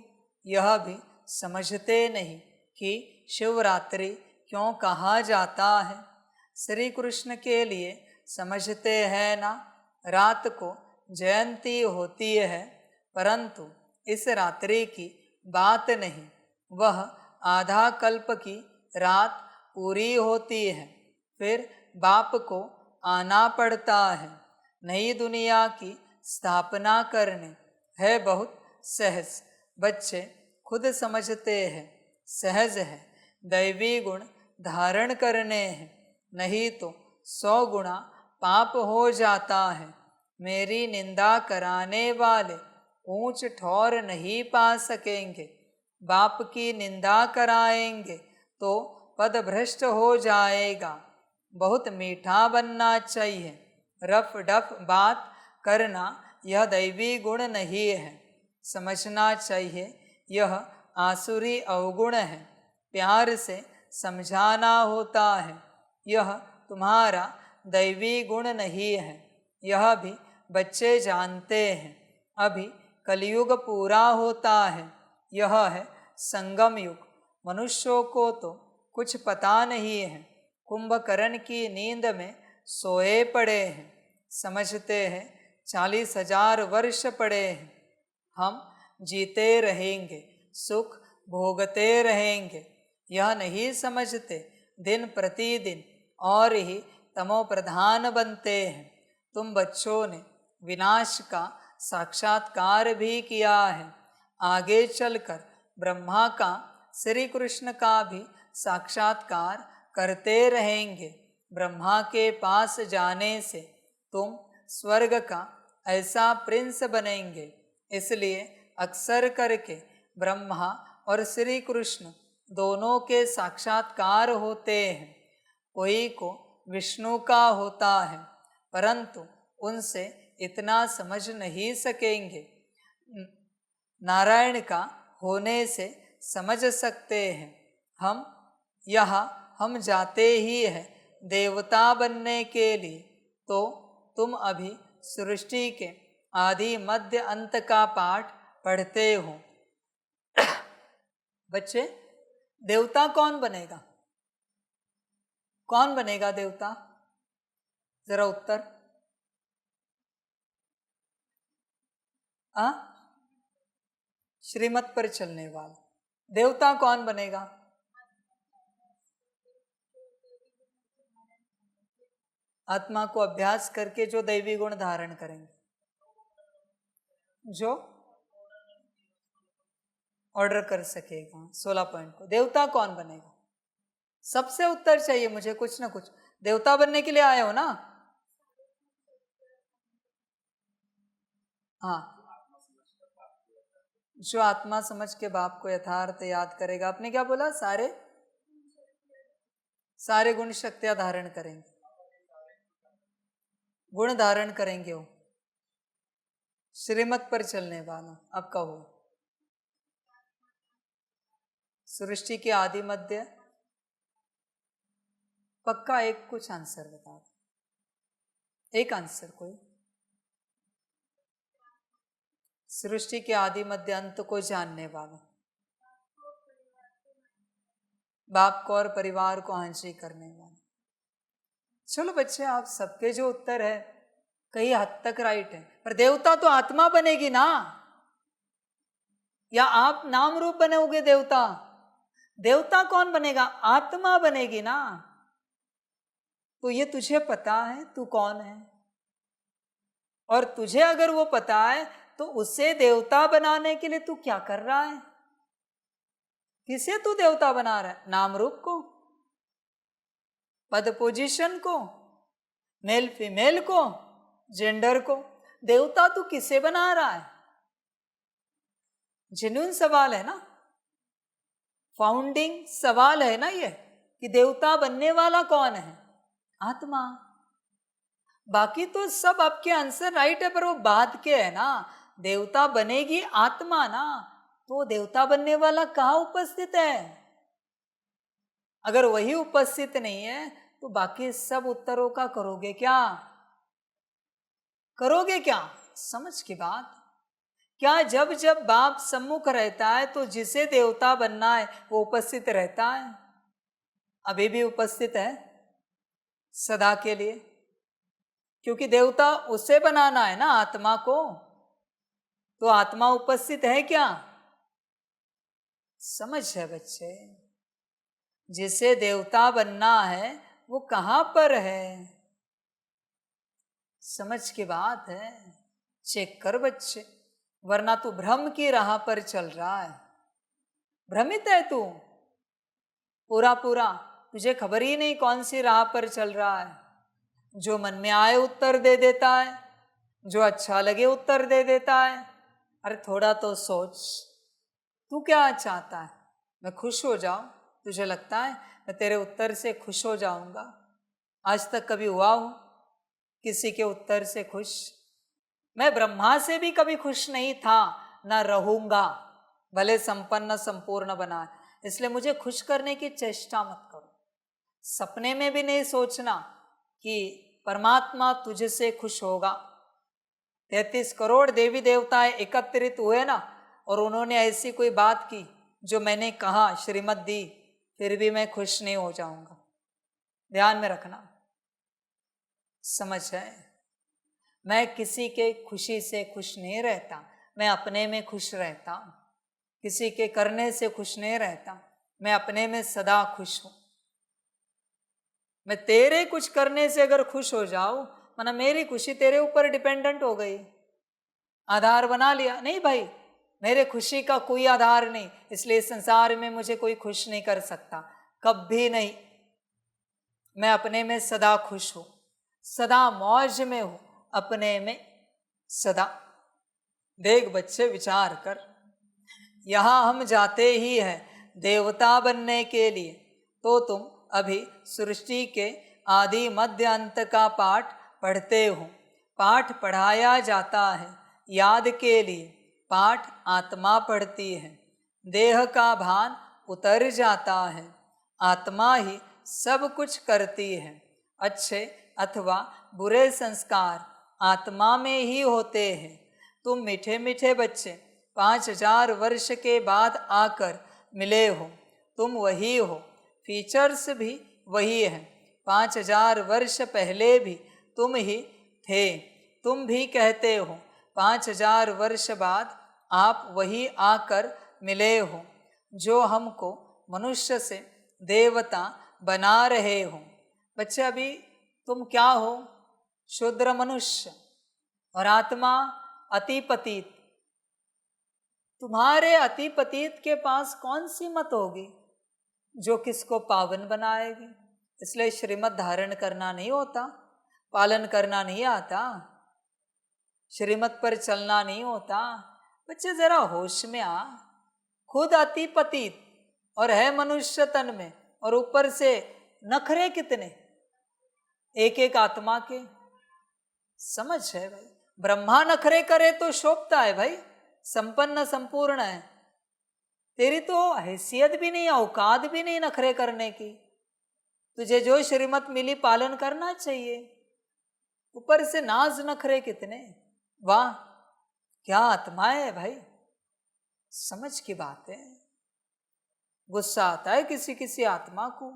यह भी समझते नहीं कि शिवरात्रि क्यों कहा जाता है। श्री कृष्ण के लिए समझते हैं ना, रात को जयंती होती है, परंतु इस रात्रि की बात नहीं। वह आधा कल्प की रात पूरी होती है, फिर बाप को आना पड़ता है। नई दुनिया की स्थापना करने है बहुत सहज। बच्चे खुद समझते हैं सहज है। दैवी गुण धारण करने हैं, नहीं तो 100 गुना पाप हो जाता है। मेरी निंदा कराने वाले ऊंच ठौर नहीं पा सकेंगे। बाप की निंदा कराएंगे तो पद भ्रष्ट हो जाएगा। बहुत मीठा बनना चाहिए। रफ डफ बात करना यह दैवी गुण नहीं है। समझना चाहिए यह आसुरी अवगुण है। प्यार से समझाना होता है। यह तुम्हारा दैवी गुण नहीं है। यह भी बच्चे जानते हैं। अभी कलयुग पूरा होता है। यह है संगम युग। मनुष्यों को तो कुछ पता नहीं है। कुंभकर्ण की नींद में सोए पड़े हैं। समझते हैं 40,000 वर्ष पड़े हैं। हम जीते रहेंगे, सुख भोगते रहेंगे। यह नहीं समझते दिन प्रतिदिन और ही तमो प्रधान बनते हैं। तुम बच्चों ने विनाश का साक्षात्कार भी किया है। आगे चलकर ब्रह्मा का, श्री कृष्ण का भी साक्षात्कार करते रहेंगे। ब्रह्मा के पास जाने से तुम स्वर्ग का ऐसा प्रिंस बनेंगे। इसलिए अक्सर करके ब्रह्मा और श्री कृष्ण दोनों के साक्षात्कार होते हैं। कोई को विष्णु का होता है, परंतु उनसे इतना समझ नहीं सकेंगे। नारायण का होने से समझ सकते हैं। हम जाते ही हैं देवता बनने के लिए। तो तुम अभी सृष्टि के आदि मध्य अंत का पाठ पढ़ते हो। बच्चे, देवता कौन बनेगा? कौन बनेगा देवता? जरा उत्तर। श्रीमत पर चलने वाला देवता कौन बनेगा? आत्मा को अभ्यास करके जो दैवी गुण धारण करेंगे, जो ऑर्डर कर सकेगा 16 पॉइंट को। देवता कौन बनेगा? सबसे उत्तर चाहिए मुझे, कुछ ना कुछ। देवता बनने के लिए आए हो ना? हाँ, जो आत्मा समझ के बाप को यथार्थ याद करेगा। आपने क्या बोला? सारे गुण शक्तियां धारण करेंगे, गुण धारण करेंगे वो। श्रीमत पर चलने वाला। अब कहो, सृष्टि के आदि मध्य पक्का एक कुछ आंसर बता दो, एक आंसर कोई। सृष्टि के आदि मध्य अंत को जानने वाला, बाप को और परिवार को हांसी करने वाला। चलो बच्चे, आप सबके जो उत्तर है कई हद तक राइट है, पर देवता तो आत्मा बनेगी ना, या आप नाम रूप बनोगे देवता? देवता कौन बनेगा? आत्मा बनेगी ना। तो ये तुझे पता है तू कौन है, और तुझे अगर वो पता है तो उसे देवता बनाने के लिए तू क्या कर रहा है? किसे तू देवता बना रहा है? नाम रूप को, पद पोजीशन को, मेल फीमेल को, जेंडर को। देवता तू किसे बना रहा है? जेन्युइन सवाल है ना, फाउंडिंग सवाल है ना ये, कि देवता बनने वाला कौन है? आत्मा। बाकी तो सब आपके आंसर राइट है, पर वो बात के है ना, देवता बनेगी आत्मा ना, तो देवता बनने वाला कहाँ उपस्थित है? अगर वही उपस्थित नहीं है तो बाकी सब उत्तरों का करोगे क्या? करोगे क्या? समझ की बात। क्या जब जब बाप सम्मुख रहता है तो जिसे देवता बनना है वो उपस्थित रहता है? अभी भी उपस्थित है सदा के लिए, क्योंकि देवता उसे बनाना है ना, आत्मा को। तो आत्मा उपस्थित है क्या? समझ है बच्चे, जिसे देवता बनना है वो कहाँ पर है? समझ की बात है। चेक कर बच्चे, वरना तू भ्रम की राह पर चल रहा है। भ्रमित है तू पूरा पूरा, तुझे खबर ही नहीं कौन सी राह पर चल रहा है। जो मन में आए उत्तर दे देता है, जो अच्छा लगे उत्तर दे देता है। अरे थोड़ा तो सोच, तू क्या चाहता है? मैं खुश हो जाऊं? तुझे लगता है मैं तेरे उत्तर से खुश हो जाऊंगा? आज तक कभी हुआ हूं किसी के उत्तर से खुश? मैं ब्रह्मा से भी कभी खुश नहीं था, ना रहूंगा, भले संपन्न संपूर्ण बना। इसलिए मुझे खुश करने की चेष्टा मत करो। सपने में भी नहीं सोचना कि परमात्मा तुझसे खुश होगा। 33 करोड़ देवी देवताएं एकत्रित हुए ना, और उन्होंने ऐसी कोई बात की जो मैंने कहा, श्रीमत दी, फिर भी मैं खुश नहीं हो जाऊंगा। ध्यान में रखना। समझ है? मैं किसी के खुशी से खुश नहीं रहता, मैं अपने में खुश रहता हूं। किसी के करने से खुश नहीं रहता, मैं अपने में सदा खुश हूं। मैं तेरे कुछ करने से अगर खुश हो जाऊं, माना मेरी खुशी तेरे ऊपर डिपेंडेंट हो गई, आधार बना लिया। नहीं भाई, मेरे खुशी का कोई आधार नहीं, इसलिए संसार में मुझे कोई खुश नहीं कर सकता, कभी नहीं। मैं अपने में सदा खुश हूं, सदा मौज में हूं, अपने में सदा। देख बच्चे, विचार कर, यहां हम जाते ही हैं देवता बनने के लिए, तो तुम अभी सृष्टि के आदि मध्य अंत का पाठ पढ़ते हो। पाठ पढ़ाया जाता है याद के लिए, पाठ आत्मा पढ़ती है। देह का भान उतर जाता है, आत्मा ही सब कुछ करती है। अच्छे अथवा बुरे संस्कार आत्मा में ही होते हैं। तुम मीठे मीठे बच्चे 5000 वर्ष के बाद आकर मिले हो, तुम वही हो, फीचर्स भी वही है। 5000 वर्ष पहले भी तुम ही थे। तुम भी कहते हो 5000 वर्ष बाद आप वही आकर मिले हो, जो हमको मनुष्य से देवता बना रहे हो। बच्चे, अभी तुम क्या हो? शूद्र मनुष्य, और आत्मा अतिपतित। तुम्हारे अतिपतित के पास कौन सी मत होगी जो किसको पावन बनाएगी? इसलिए श्रीमत धारण करना नहीं होता, पालन करना नहीं आता, श्रीमत पर चलना नहीं होता। बच्चे जरा होश में आ, खुद अतिपतित और है मनुष्य तन में, और ऊपर से नखरे कितने एक एक आत्मा के। समझ है भाई? ब्रह्मा नखरे करे तो शोभता है भाई, संपन्न संपूर्ण है। तेरी तो हैसियत भी नहीं, औकात भी नहीं नखरे करने की। तुझे जो श्रीमत मिली पालन करना चाहिए। ऊपर से नाज नखरे कितने, वाह क्या आत्मा है भाई, समझ की बात है। गुस्सा आता है किसी किसी आत्मा को।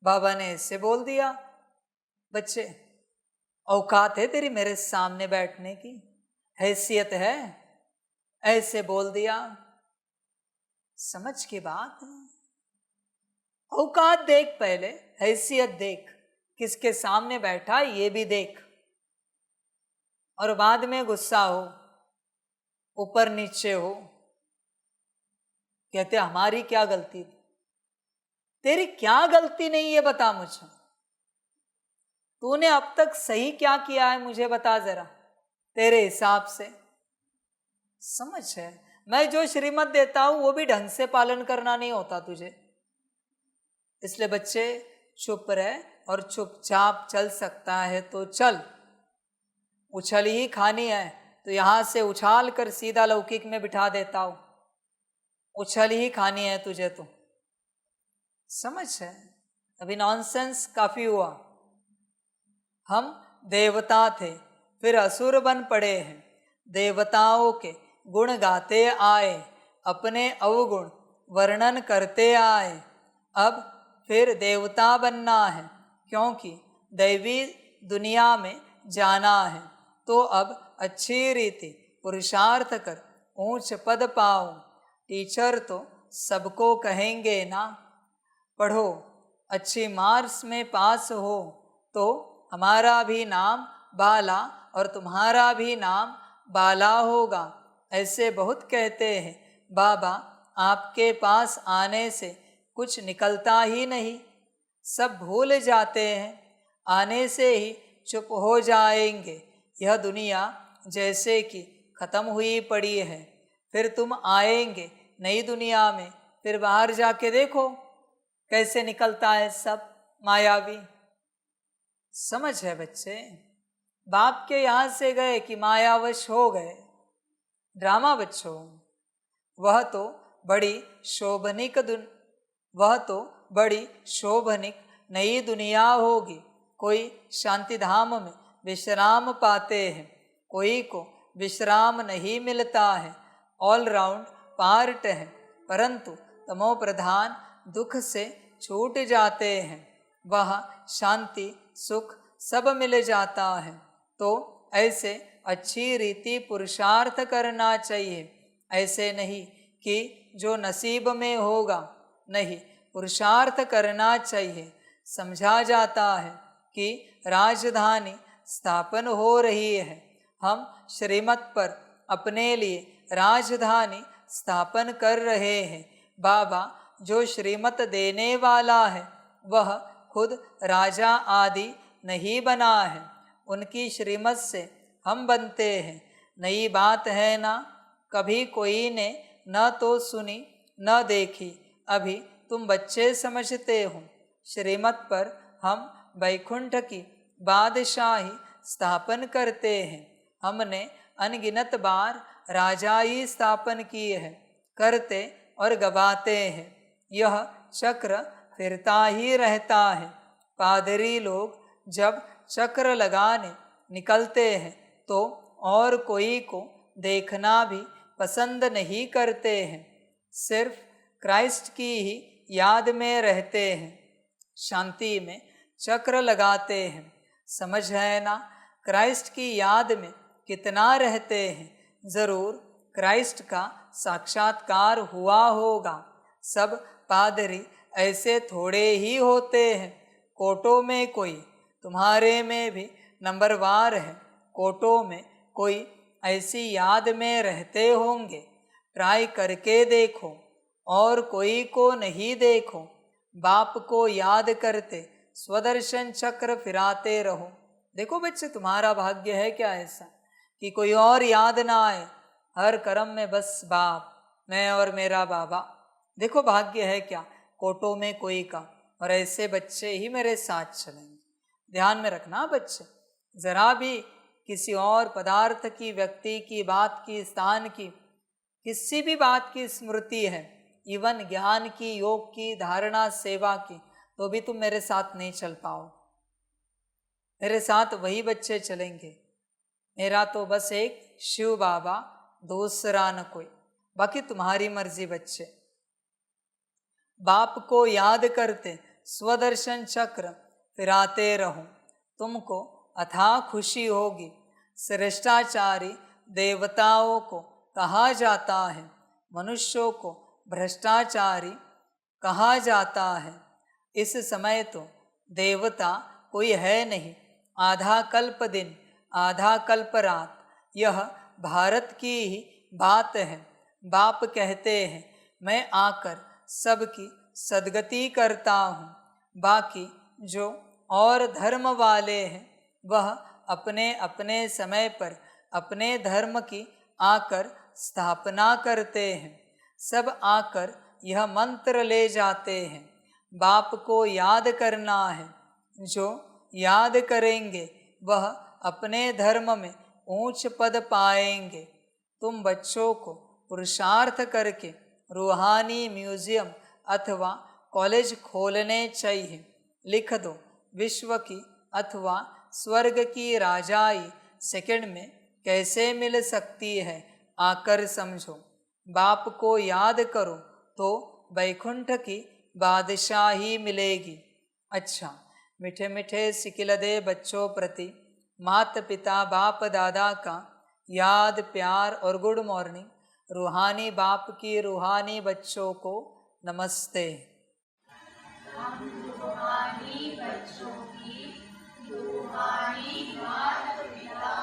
बाबा ने ऐसे बोल दिया, बच्चे औकात है तेरी मेरे सामने बैठने की, हैसियत है, ऐसे बोल दिया। समझ की बात है। औकात देख, पहले हैसियत देख, किसके सामने बैठा ये भी देख, और बाद में गुस्सा हो, ऊपर नीचे हो। कहते हमारी क्या गलती थी? तेरी क्या गलती नहीं है बता मुझे। तूने अब तक सही क्या किया है मुझे बता जरा, तेरे हिसाब से। समझ है, मैं जो श्रीमत देता हूं वो भी ढंग से पालन करना नहीं होता तुझे। इसलिए बच्चे चुप रहे, और चुपचाप चल सकता है तो चल। उछल ही खानी है तो यहां से उछाल कर सीधा लौकिक में बिठा देता हूं। उछल ही खानी है तुझे तो। समझ है, अभी नॉनसेंस काफी हुआ। हम देवता थे, फिर असुर बन पड़े हैं। देवताओं के गुण गाते आए, अपने अवगुण वर्णन करते आए। अब फिर देवता बनना है, क्योंकि दैवी दुनिया में जाना है। तो अब अच्छी रीति पुरुषार्थ कर ऊंच पद पाओ। टीचर तो सबको कहेंगे ना, पढ़ो अच्छी मार्क्स में पास हो तो हमारा भी नाम बाला और तुम्हारा भी नाम बाला होगा। ऐसे बहुत कहते हैं। बाबा आपके पास आने से कुछ निकलता ही नहीं, सब भूल जाते हैं, आने से ही चुप हो जाएंगे। यह दुनिया जैसे कि खत्म हुई पड़ी है, फिर तुम आएंगे नई दुनिया में, फिर बाहर जाके देखो कैसे निकलता है सब मायावी। समझ है बच्चे, बाप के यहाँ से गए कि मायावश हो गए, ड्रामा बच्चों। वह तो बड़ी शोभनिक नई दुनिया होगी। कोई शांति धाम में विश्राम पाते हैं, कोई को विश्राम नहीं मिलता है। ऑल राउंड पार्ट है, परंतु तमो प्रधान दुख से छूट जाते हैं। वह शांति सुख सब मिल जाता है। तो ऐसे अच्छी रीति पुरुषार्थ करना चाहिए। ऐसे नहीं कि जो नसीब में होगा, नहीं, पुरुषार्थ करना चाहिए। समझा जाता है कि राजधानी स्थापन हो रही है, हम श्रीमत पर अपने लिए राजधानी स्थापन कर रहे हैं। बाबा जो श्रीमत देने वाला है वह खुद राजा आदि नहीं बना है, उनकी श्रीमत से हम बनते हैं। नई बात है ना, कभी कोई ने न तो सुनी न देखी, अभी तुम बच्चे समझते हो। श्रीमत पर हम वैकुंठ की बादशाही स्थापन करते हैं। हमने अनगिनत बार राजाई स्थापन किए हैं, करते और गवाते हैं। यह चक्र फिरता ही रहता है। पादरी लोग जब चक्र लगाने निकलते हैं तो और कोई को देखना भी पसंद नहीं करते हैं, सिर्फ क्राइस्ट की ही याद में रहते हैं, शांति में चक्र लगाते हैं। समझ है ना, क्राइस्ट की याद में कितना रहते हैं। जरूर क्राइस्ट का साक्षात्कार हुआ होगा। सब पादरी ऐसे थोड़े ही होते हैं। कोटों में कोई, तुम्हारे में भी नंबरवार है, कोटों में कोई ऐसी याद में रहते होंगे। ट्राई करके देखो और कोई को नहीं देखो। बाप को याद करते स्वदर्शन चक्र फिराते रहो। देखो बच्चे, तुम्हारा भाग्य है क्या ऐसा कि कोई और याद ना आए, हर कर्म में बस बाप, मैं और मेरा बाबा। देखो भाग्य है क्या कोटों में कोई का। और ऐसे बच्चे ही मेरे साथ चलेंगे। ध्यान में रखना बच्चे, जरा भी किसी और पदार्थ की, व्यक्ति की, बात की, स्थान की, किसी भी बात की स्मृति है, इवन ज्ञान की, योग की, धारणा, सेवा की, तो भी तुम मेरे साथ नहीं चल पाओ। मेरे साथ वही बच्चे चलेंगे। मेरा तो बस एक शिव बाबा, दूसरा न कोई। बाकी तुम्हारी मर्जी बच्चे। बाप को याद करते स्वदर्शन चक्र फिराते रहो, तुमको अथाह खुशी होगी। श्रेष्ठाचारी देवताओं को कहा जाता है, मनुष्यों को भ्रष्टाचारी कहा जाता है। इस समय तो देवता कोई है नहीं। आधा कल्प दिन, आधा कल्प रात, यह भारत की ही बात है। बाप कहते हैं, मैं आकर सबकी सद्गति करता हूँ। बाकी जो और धर्म वाले हैं, वह अपने अपने समय पर अपने धर्म की आकर स्थापना करते हैं। सब आकर यह मंत्र ले जाते हैं, बाप को याद करना है। जो याद करेंगे वह अपने धर्म में ऊंच पद पाएंगे। तुम बच्चों को पुरुषार्थ करके रूहानी म्यूजियम अथवा कॉलेज खोलने चाहिए। लिख दो, विश्व की अथवा स्वर्ग की राजाई सेकंड में कैसे मिल सकती है, आकर समझो। बाप को याद करो तो वैकुंठ की बादशाही मिलेगी। अच्छा, मीठे मीठे सिकिलदे बच्चों प्रति माता पिता बाप दादा का याद, प्यार और गुड मॉर्निंग। रूहानी बाप की रूहानी बच्चों को नमस्ते।
हम रूहानी बच्चों की रूहानी माता पिता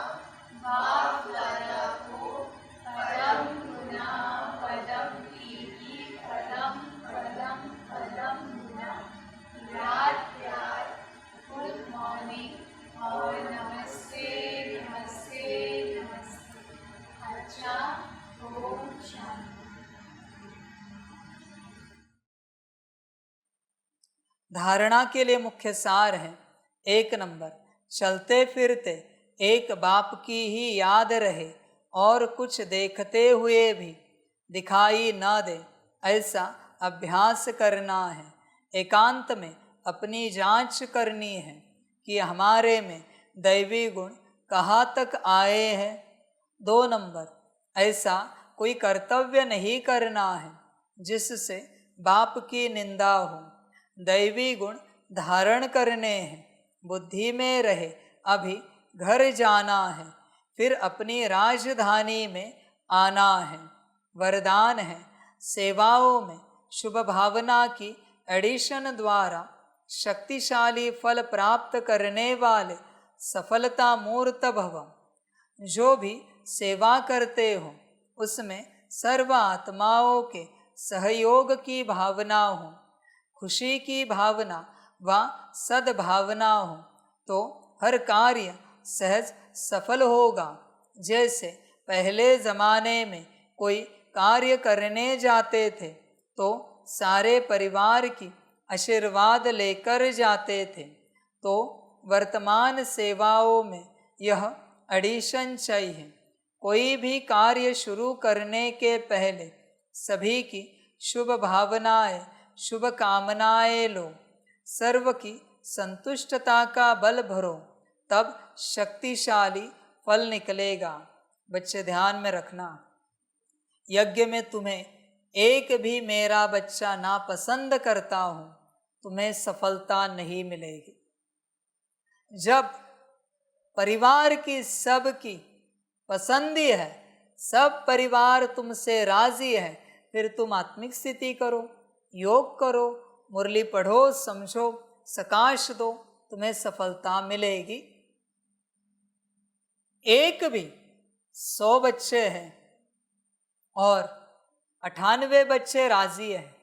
बाप दादा को परम गुना पदम कीर्ति पदम पदम पदम गुना याद, प्यार, गुड मॉर्निंग और नमस्ते नमस्ते नमस्ते। अच्छा, ओम शांति।
धारणा के लिए मुख्य सार है। 1 नंबर, चलते फिरते एक बाप की ही याद रहे और कुछ देखते हुए भी दिखाई न दे, ऐसा अभ्यास करना है। एकांत में अपनी जांच करनी है कि हमारे में दैवी गुण कहाँ तक आए हैं। 2 नंबर, ऐसा कोई कर्तव्य नहीं करना है जिससे बाप की निंदा हो। दैवी गुण धारण करने हैं। बुद्धि में रहे अभी घर जाना है, फिर अपनी राजधानी में आना है। वरदान है, सेवाओं में शुभ भावना की एडिशन द्वारा शक्तिशाली फल प्राप्त करने वाले सफलता मूर्त भव। जो भी सेवा करते हो उसमें सर्व आत्माओं के सहयोग की भावना हो, खुशी की भावना व सद्भावना हो तो हर कार्य सहज सफल होगा। जैसे पहले ज़माने में कोई कार्य करने जाते थे तो सारे परिवार की आशीर्वाद लेकर जाते थे, तो वर्तमान सेवाओं में यह एडिशन चाहिए। कोई भी कार्य शुरू करने के पहले सभी की शुभ भावनाएं, शुभ कामनाएं लो, सर्व की संतुष्टता का बल भरो, तब शक्तिशाली फल निकलेगा। बच्चे ध्यान में रखना, यज्ञ में तुम्हें एक भी मेरा बच्चा नापसंद करता हो, तुम्हें सफलता नहीं मिलेगी। जब परिवार की सबकी पसंदी है, सब परिवार तुमसे राजी है, फिर तुम आत्मिक स्थिति करो, योग करो, मुरली पढ़ो, समझो, सकाश दो, तुम्हें सफलता मिलेगी। एक भी 100 बच्चे हैं और 98 बच्चे राजी हैं,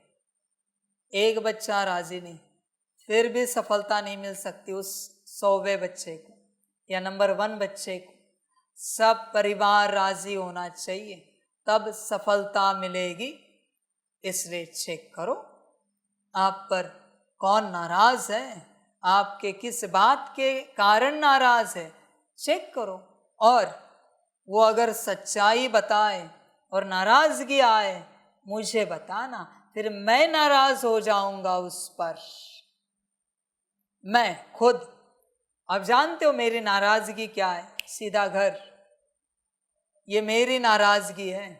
एक बच्चा राजी नहीं, फिर भी सफलता नहीं मिल सकती उस 100वें बच्चे को या नंबर 1 बच्चे को। सब परिवार राजी होना चाहिए, तब सफलता मिलेगी। इसलिए चेक करो आप पर कौन नाराज है, आपके किस बात के कारण नाराज है, चेक करो। और वो अगर सच्चाई बताए और नाराजगी आए, मुझे बताना, फिर मैं नाराज हो जाऊंगा उस पर। मैं खुद, आप जानते हो मेरी नाराजगी क्या है, सीधा घर, ये मेरी नाराजगी है।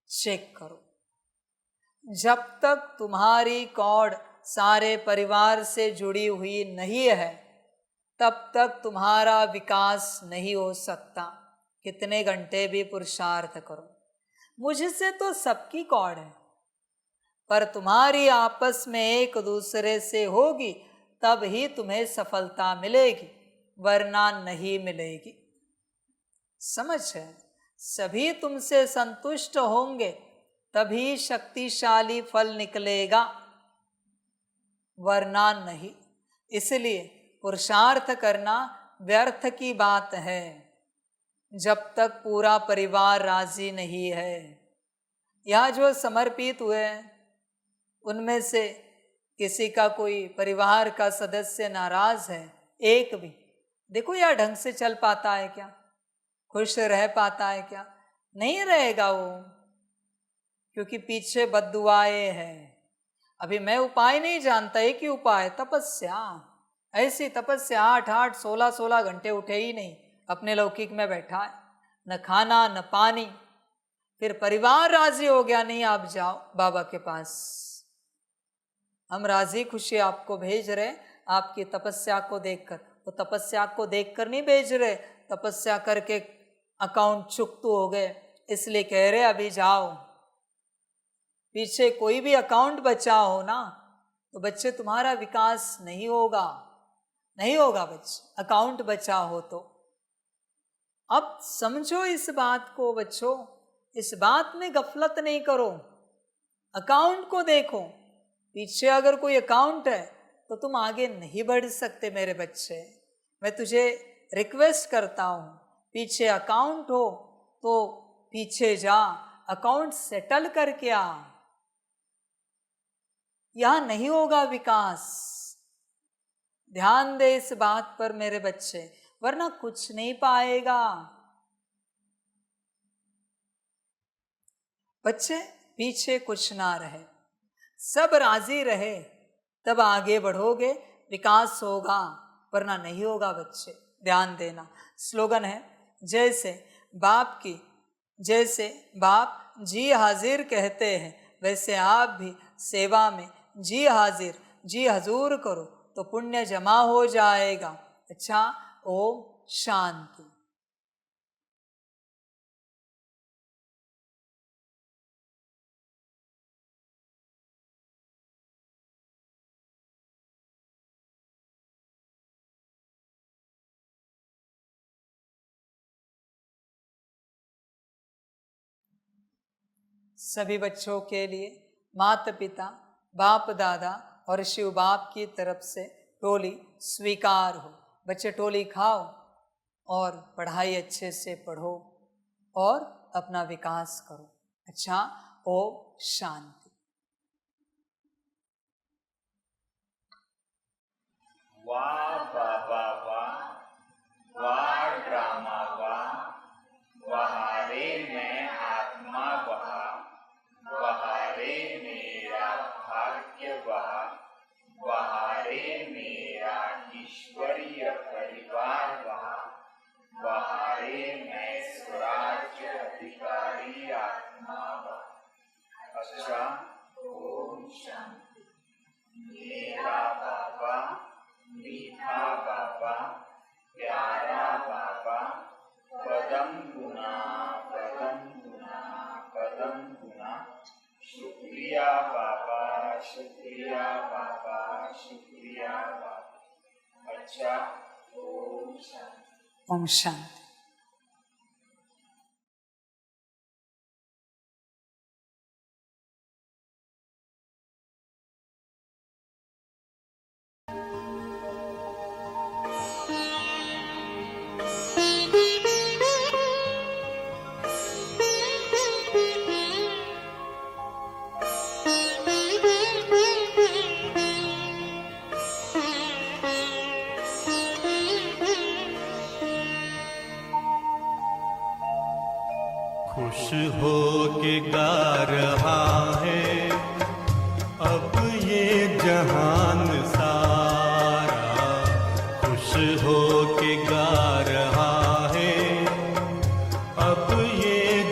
चेक करो, जब तक तुम्हारी कॉर्ड सारे परिवार से जुड़ी हुई नहीं है तब तक तुम्हारा विकास नहीं हो सकता। कितने घंटे भी पुरुषार्थ करो, मुझसे तो सबकी कॉर्ड है, पर तुम्हारी आपस में एक दूसरे से होगी तब ही तुम्हें सफलता मिलेगी, वरना नहीं मिलेगी। समझ है? सभी तुमसे संतुष्ट होंगे तभी शक्तिशाली फल निकलेगा, वरना नहीं। इसलिए पुरुषार्थ करना व्यर्थ की बात है जब तक पूरा परिवार राजी नहीं है। यहाँ जो समर्पित हुए हैं उनमें से किसी का कोई परिवार का सदस्य नाराज है, एक भी, देखो यार ढंग से चल पाता है क्या, खुश रह पाता है क्या? नहीं रहेगा वो, क्योंकि पीछे बद्दुआएं हैं। अभी मैं उपाय नहीं जानता, एक ही उपाय, तपस्या। ऐसी तपस्या 8-8, 16-16 घंटे उठे ही नहीं, अपने लौकिक में बैठा है, न खाना न पानी। फिर परिवार राजी हो गया, नहीं आप जाओ बाबा के पास, हम राजी खुशी आपको भेज रहे आपकी तपस्या को देखकर। वो तपस्या को देखकर नहीं भेज रहे, तपस्या करके अकाउंट चुकतू हो गए इसलिए कह रहे अभी जाओ। पीछे कोई भी अकाउंट बचा हो ना तो बच्चे तुम्हारा विकास नहीं होगा, नहीं होगा बच्चे, अकाउंट बचा हो तो। अब समझो इस बात को बच्चों, इस बात में गफलत नहीं करो, अकाउंट को देखो। पीछे अगर कोई अकाउंट है तो तुम आगे नहीं बढ़ सकते मेरे बच्चे। मैं तुझे रिक्वेस्ट करता हूँ, पीछे अकाउंट हो तो पीछे जा, अकाउंट सेटल करके आ। यहां नहीं होगा विकास, ध्यान दे इस बात पर मेरे बच्चे, वरना कुछ नहीं पाएगा। बच्चे पीछे कुछ ना रहे, सब राजी रहे, तब आगे बढ़ोगे, विकास होगा, वरना नहीं होगा बच्चे। ध्यान देना, स्लोगन है जैसे बाप जी हाजिर कहते हैं वैसे आप भी सेवा में जी हाजिर जी हजूर करो तो पुण्य जमा हो जाएगा। अच्छा, ओम शांति। सभी बच्चों के लिए माता पिता, बाप दादा और शिव बाप की तरफ से टोली स्वीकार हो। बच्चे टोली खाओ और पढ़ाई अच्छे से पढ़ो और अपना विकास करो। अच्छा, ओम शांति।
वाह बाबा वाह, वाह ड्रामा वाह, वहारे मैं आत्मा बहा, वहारे मेरा भाग्य बहा, वहारे मेरा ईश्वरीय परिवार बहा, वहारे मैं स्वराज्य अधिकारी आत्मा बहा। अच्छा, ओम शांति। मेरा बाबा, मीठा बाबा, प्यारा बाबा, पदम गुना पदम गुना पदम गुना, शुक्रिया बाबा, शुक्रिया बाबा, शुक्रिया बाबा। अच्छा, ओम शांति।
ओम शांति।
खुश हो के गा रहा है अब ये जहान सा।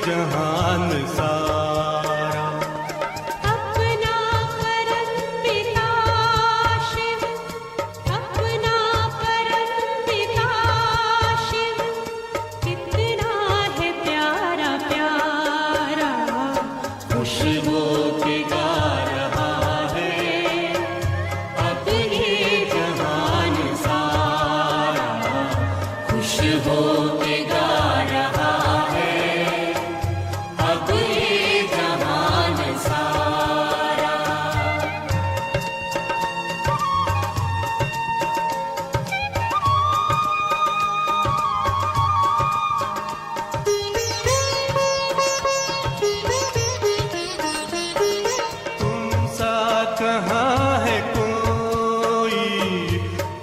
जहान सारा।
अपना परम पिता शिव, अपना परम पिता शिव, कितना है प्यारा प्यारा,
खुश हो के गा रहा है अब ये जहान सारा। खुश हो के गा रहा है अब ये जहान सारा। तुम सा कहाँ है कोई,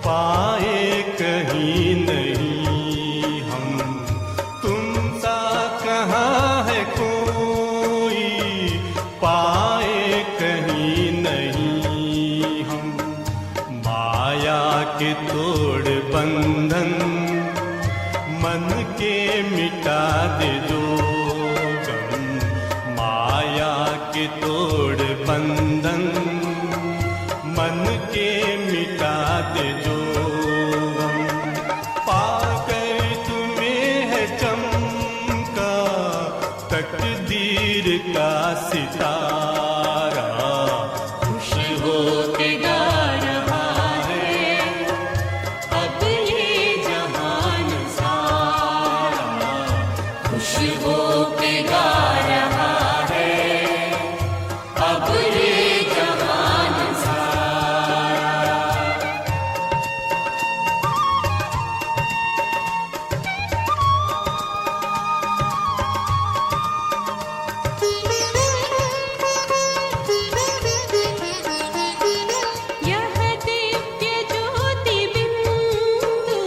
पाए कहीं नहीं हम। तुम सा कहाँ है कोई, पाए कहीं नहीं हम। माया के तोड़ बंधन मन के मिटा दे जो गम। माया के तोड़ बंधन मन के मिटा दे जो गम। पाकर तुम्हें है चमका तकदीर का सितारा। खुश हो के गा रहा है अब ये जहान सारा। खुश हो के गा रहा है अब ये जहान सारा।
यह दिव्य ज्योति बिंदु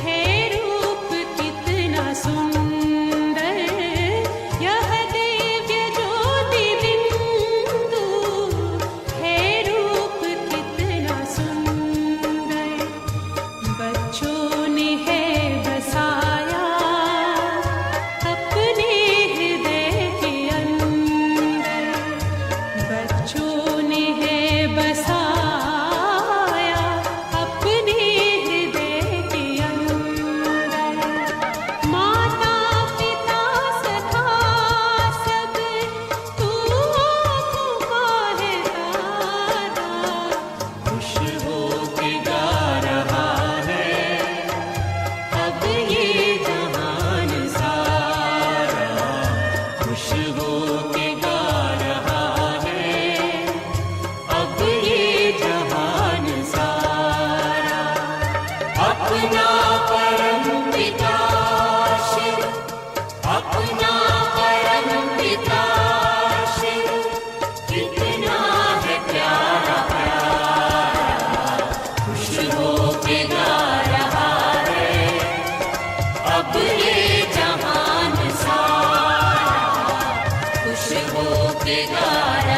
है रूप कितना सुंदर। यह दिव्य ज्योति बिंदु है रूप कितना सुंदर। बच्चों ने है बसाया अपने हृदय के अंदर। बच्चों ने है बसाया अपने हृदय के अंदर। माता पिता सखा सब तू आँखों का है तारा।
खुश हो के गा रहा है अब ये जहान सारा। खुश हो के गा रहा है अब ये जहान सारा। अपना परम पिता शिव, अपना परम पिता शिव, कितना है प्यारा प्यारा। खुश हो के गा रहा है अब ये जहान सारा। खुश हो के गा रहा